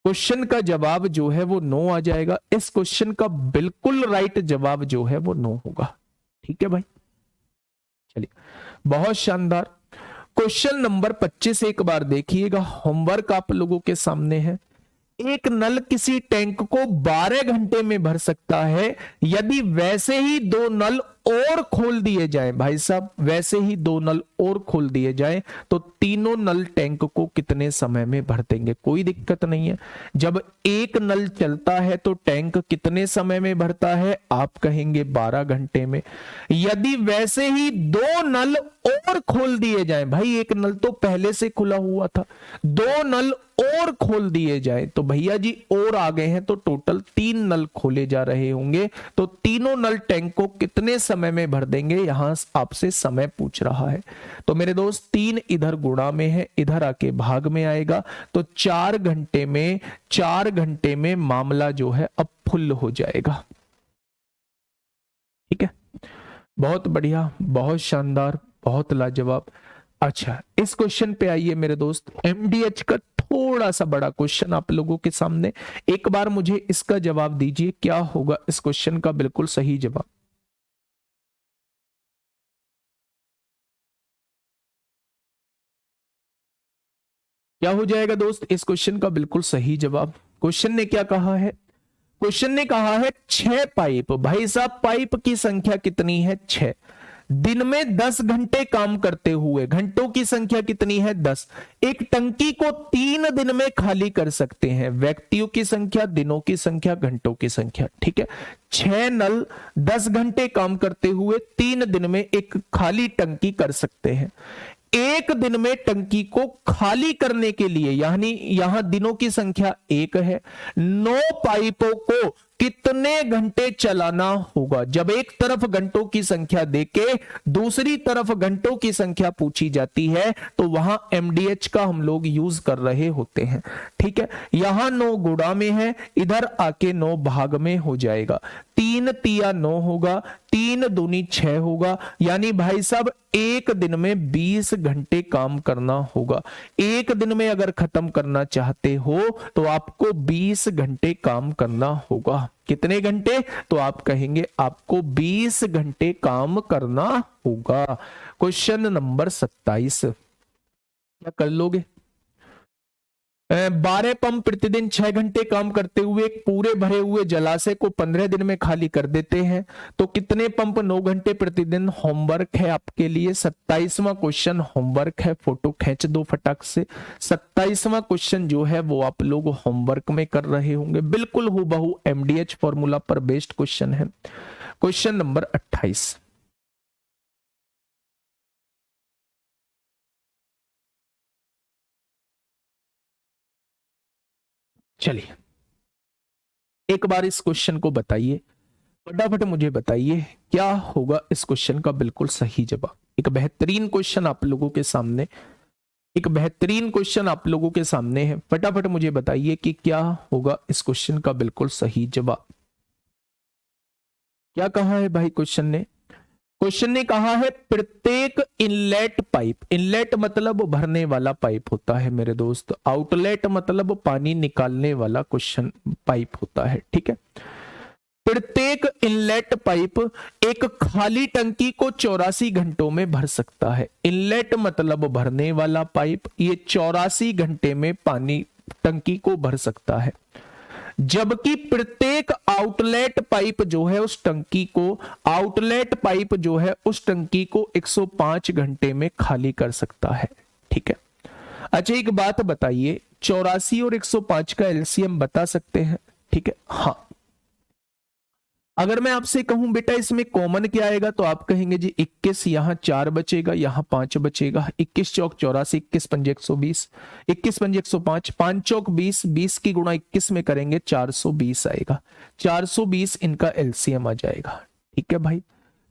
क्वेश्चन का जवाब जो है वो 9 आ जाएगा। इस क्वेश्चन का बिल्कुल राइट जवाब जो है वो 9 होगा। ठीक है भाई, चलिए बहुत शानदार। क्वेश्चन नंबर 25 एक बार देखिएगा, होमवर्क आप लोगों के सामने है। एक नल किसी टैंक को 12 घंटे में भर सकता है, यदि वैसे ही 2 नल और खोल दिए जाएं भाई साहब, वैसे ही 2 नल और खोल दिए जाएं तो तीनों नल टैंक को कितने समय में भर देंगे? कोई दिक्कत नहीं है। जब एक नल चलता है तो टैंक कितने समय में भरता है? आप कहेंगे 12 घंटे में। यदि वैसे ही 2 नल और खोल दिए जाएं, भाई एक नल तो पहले से खुला हुआ था, 2 नल और खोल दिए जाए तो भैया जी और आ गए हैं, तो टोटल 3 नल खोले जा रहे होंगे, तो तीनों नल टैंक को कितने समय में भर देंगे? यहां आपसे समय पूछ रहा है। तो मेरे दोस्त 3 इधर गुणा में है, इधर आके भाग में आएगा, तो 4 घंटे में मामला जो है अब फुल हो जाएगा। ठीक है, बहुत बढ़िया, बहुत शानदार, बहुत लाजवाब। अच्छा, इस क्वेश्चन पे आइए मेरे दोस्त, एमडीएच का थोड़ा सा बड़ा क्वेश्चन आप लोगों के सामने। एक बार मुझे इसका जवाब दीजिए, क्या होगा इस क्वेश्चन का बिल्कुल सही जवाब? क्या हो जाएगा दोस्त इस क्वेश्चन का बिल्कुल सही जवाब? क्वेश्चन ने क्या कहा है? क्वेश्चन ने कहा है 6 पाइप। भाई साहब पाइप की संख्या कितनी है? 6। दिन में 10 घंटे काम करते हुए घंटों की संख्या कितनी है? 10। एक टंकी को 3 दिन में खाली कर सकते हैं। व्यक्तियों की संख्या, दिनों की संख्या, घंटों की संख्या। ठीक है, 6 नल 10 घंटे काम करते हुए 3 दिन में एक खाली टंकी कर सकते हैं। एक दिन में टंकी को खाली करने के लिए, यानी यहां दिनों की संख्या 1 है, 9 पाइपों को कितने घंटे चलाना होगा? जब एक तरफ घंटों की संख्या देके दूसरी तरफ घंटों की संख्या पूछी जाती है तो वहां एमडीएच का हम लोग यूज कर रहे होते हैं। ठीक है, यहां 9 गुणा में है, इधर आके 9 भाग में हो जाएगा। 3 तिया 9 होगा, 3 दूनी 6 होगा, यानी भाई साहब एक दिन में 20 घंटे काम करना होगा। एक दिन में अगर खत्म करना चाहते हो तो आपको 20 घंटे काम करना होगा। कितने घंटे? तो आप कहेंगे आपको 20 घंटे काम करना होगा। क्वेश्चन नंबर 27 क्या कर लोगे? 12 पंप प्रतिदिन 6 घंटे काम करते हुए एक पूरे भरे हुए जलाशय को 15 दिन में खाली कर देते हैं, तो कितने पंप 9 घंटे प्रतिदिन? होमवर्क है आपके लिए, 27वां क्वेश्चन होमवर्क है। फोटो खींच दो फटाक से। 27वां क्वेश्चन जो है वो आप लोग होमवर्क में कर रहे होंगे, बिल्कुल हूबहू एमडीएच फॉर्मूला पर बेस्ड क्वेश्चन है। Question number 28। चलिए एक बार इस क्वेश्चन को बताइए, फटाफट मुझे बताइए क्या होगा इस क्वेश्चन का बिल्कुल सही जवाब। एक बेहतरीन क्वेश्चन आप लोगों के सामने, एक बेहतरीन क्वेश्चन आप लोगों के सामने है। फटाफट मुझे बताइए कि क्या होगा इस क्वेश्चन का बिल्कुल सही जवाब। क्या कहा है भाई क्वेश्चन ने? क्वेश्चन ने कहा है प्रत्येक इनलेट पाइप, इनलेट मतलब भरने वाला पाइप होता है मेरे दोस्त, आउटलेट मतलब पानी निकालने वाला क्वेश्चन पाइप होता है। ठीक है, प्रत्येक इनलेट पाइप एक खाली टंकी को 84 घंटों में भर सकता है। इनलेट मतलब भरने वाला पाइप, ये 84 घंटे में पानी टंकी को भर सकता है, जबकि प्रत्येक आउटलेट पाइप जो है उस टंकी को, आउटलेट पाइप जो है उस टंकी को 105 घंटे में खाली कर सकता है। ठीक है, अच्छा एक बात बताइए, 84 और 105 का एलसीएम बता सकते हैं? ठीक है, हाँ। अगर मैं आपसे कहूं बेटा इसमें कॉमन क्या आएगा, तो आप कहेंगे जी 21, यहां 4 बचेगा, यहां 5 बचेगा। 21 चौक 84, 21 पंजे 120, 21 पंजे 105, 5 चौक 20, 20 की गुणा 21 में करेंगे 420 आएगा। 420 इनका एलसीएम आ जाएगा। ठीक है भाई,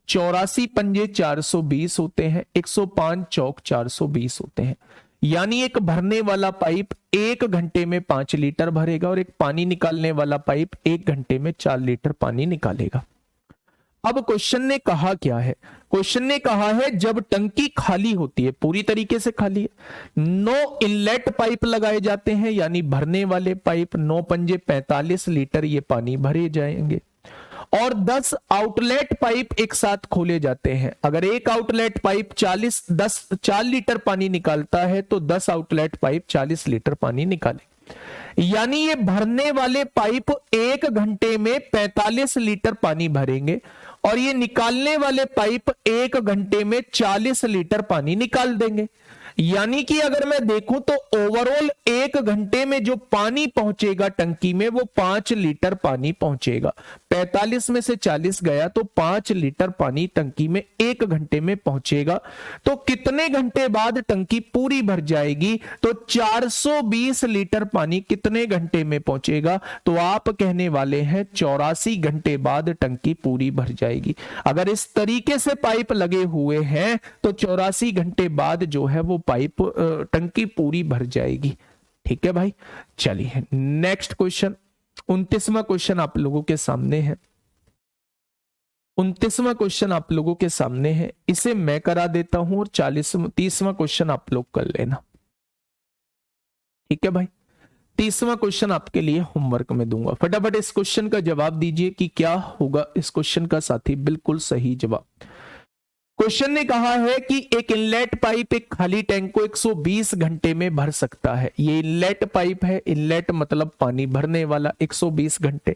84 पंजे 420 होते हैं, 105 चौक 420 होते हैं, यानी एक भरने वाला पाइप 1 घंटे में 5 लीटर भरेगा और एक पानी निकालने वाला पाइप 1 घंटे में 4 लीटर पानी निकालेगा। अब क्वेश्चन ने कहा क्या है? क्वेश्चन ने कहा है जब टंकी खाली होती है, पूरी तरीके से खाली है, 9 इनलेट पाइप लगाए जाते हैं, यानी भरने वाले पाइप 9 पंजे 45 लीटर ये पानी भरे जाएंगे, और 10 आउटलेट पाइप एक साथ खोले जाते हैं। अगर एक आउटलेट पाइप 4 लीटर पानी निकालता है तो 10 आउटलेट पाइप 40 लीटर पानी निकाले, यानी ये भरने वाले पाइप 1 घंटे में 45 लीटर पानी भरेंगे और ये निकालने वाले पाइप 1 घंटे में 40 लीटर पानी निकाल देंगे। यानी कि अगर मैं देखूं तो ओवरऑल 1 घंटे में जो पानी पहुंचेगा टंकी में वो 5 लीटर पानी पहुंचेगा। 45 में से 40 गया तो 5 लीटर पानी टंकी में 1 घंटे में पहुंचेगा। तो कितने घंटे बाद टंकी पूरी भर जाएगी? तो 420 लीटर पानी कितने घंटे में पहुंचेगा? तो आप कहने वाले हैं 84 घंटे बाद टंकी पूरी भर जाएगी। अगर इस तरीके से पाइप लगे हुए हैं तो 84 घंटे बाद जो है वो पाइप टंकी पूरी भर जाएगी। ठीक है भाई, चलिए नेक्स्ट क्वेश्चन, 29वां क्वेश्चन आप लोगों के सामने है। 29वां क्वेश्चन आप लोगों के सामने है, इसे मैं करा देता हूं और 30वां क्वेश्चन आप लोग कर लेना। ठीक है भाई, 30वां क्वेश्चन आपके लिए होमवर्क में दूंगा। फटाफट इस क्वेश्चन का जवाब दीजिए कि क्या होगा इस क्वेश्चन का साथी। बिल्कुल सही जवाब। क्वेश्चन ने कहा है कि एक इनलेट पाइप एक खाली टैंक को 120 घंटे में भर सकता है। ये इनलेट पाइप है, इनलेट मतलब पानी भरने वाला, 120 घंटे।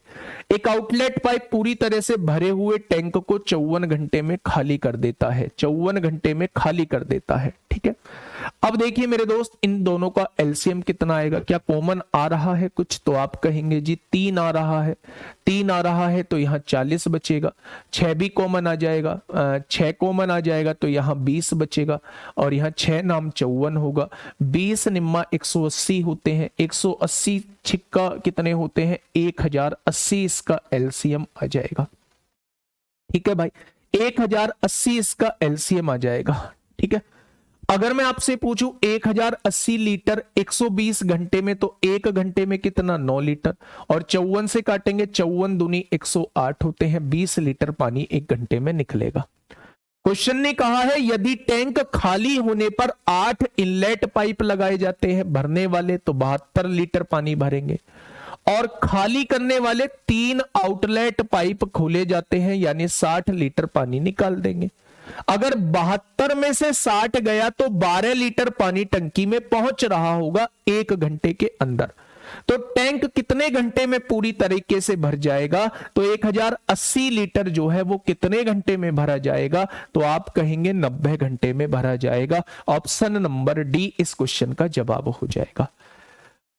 एक आउटलेट पाइप पूरी तरह से भरे हुए टैंक को 54 घंटे में खाली कर देता है, 54 घंटे में खाली कर देता है। ठीक है, अब देखिए मेरे दोस्त, इन दोनों का एलसीएम कितना आएगा? क्या कॉमन आ रहा है कुछ? तो आप कहेंगे जी 3 आ रहा है। 3 आ रहा है तो यहाँ 40 बचेगा। 6 भी कॉमन आ जाएगा, 6 कॉमन आ जाएगा तो यहाँ 20 बचेगा और यहाँ 6 नाम 54 होगा। 20 निम्मा 180 होते हैं, 180 छिक्का कितने होते हैं? 1080 इसका एलसीएम आ जाएगा। ठीक है भाई, 1080 इसका एलसीएम आ जाएगा। ठीक है, अगर मैं आपसे पूछूं 1080 लीटर 120 घंटे में, तो 1 घंटे में कितना? 9 लीटर। और 54 से काटेंगे, 54 दूनी 108 होते हैं, 20 लीटर पानी 1 घंटे में निकलेगा। क्वेश्चन ने कहा है यदि टैंक खाली होने पर 8 इनलेट पाइप लगाए जाते हैं भरने वाले, तो 72 लीटर पानी भरेंगे। और खाली करने वाले 3 आउटलेट पाइप खोले जाते हैं, यानी 60 लीटर पानी निकाल देंगे। अगर 72 में से 60 गया तो 12 लीटर पानी टंकी में पहुंच रहा होगा 1 घंटे के अंदर। तो टैंक कितने घंटे में पूरी तरीके से भर जाएगा? तो 1080 लीटर जो है वो कितने घंटे में भरा जाएगा? तो आप कहेंगे 90 घंटे में भरा जाएगा। ऑप्शन नंबर डी इस क्वेश्चन का जवाब हो जाएगा।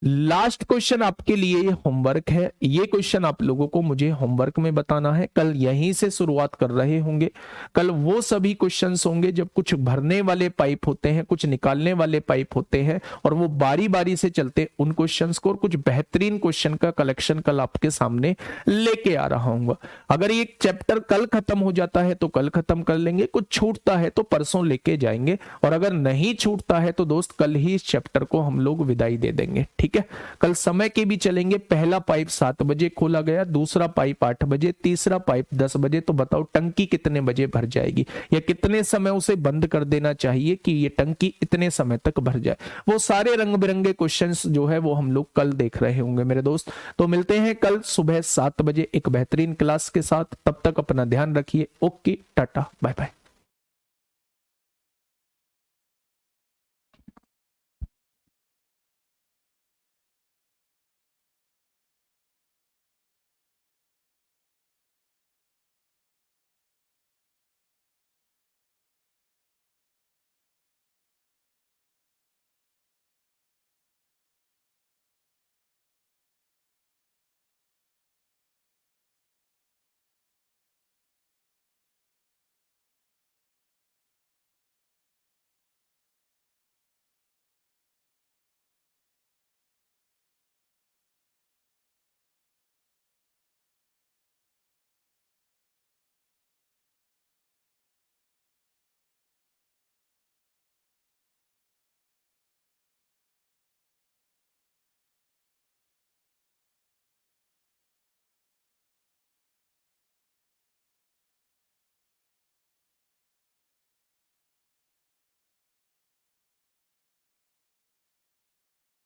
लास्ट क्वेश्चन आपके लिए ये होमवर्क है। ये क्वेश्चन आप लोगों को मुझे होमवर्क में बताना है। कल यहीं से शुरुआत कर रहे होंगे। कल वो सभी क्वेश्चंस होंगे जब कुछ भरने वाले पाइप होते हैं, कुछ निकालने वाले पाइप होते हैं, और वो बारी बारी से चलते उन क्वेश्चंस को, और कुछ बेहतरीन क्वेश्चन का कलेक्शन कल आपके सामने लेके आ रहा हूँ। अगर ये चैप्टर कल खत्म हो जाता है तो कल खत्म कर लेंगे, कुछ छूटता है तो परसों लेके जाएंगे, और अगर नहीं छूटता है तो दोस्त कल ही इस चैप्टर को हम लोग विदाई दे देंगे। ठीक है, कल समय के भी चलेंगे। पहला पाइप 7 बजे खोला गया, दूसरा पाइप 8 बजे, तीसरा पाइप 10 बजे। तो बताओ टंकी कितने बजे भर जाएगी, या कितने समय उसे बंद कर देना चाहिए कि ये टंकी इतने समय तक भर जाए? वो सारे रंग बिरंगे क्वेश्चंस जो है वो हम लोग कल देख रहे होंगे मेरे दोस्त। तो मिलते हैं कल सुबह 7 बजे एक बेहतरीन क्लास के साथ। तब तक अपना ध्यान रखिए। Okay, tata, bye bye.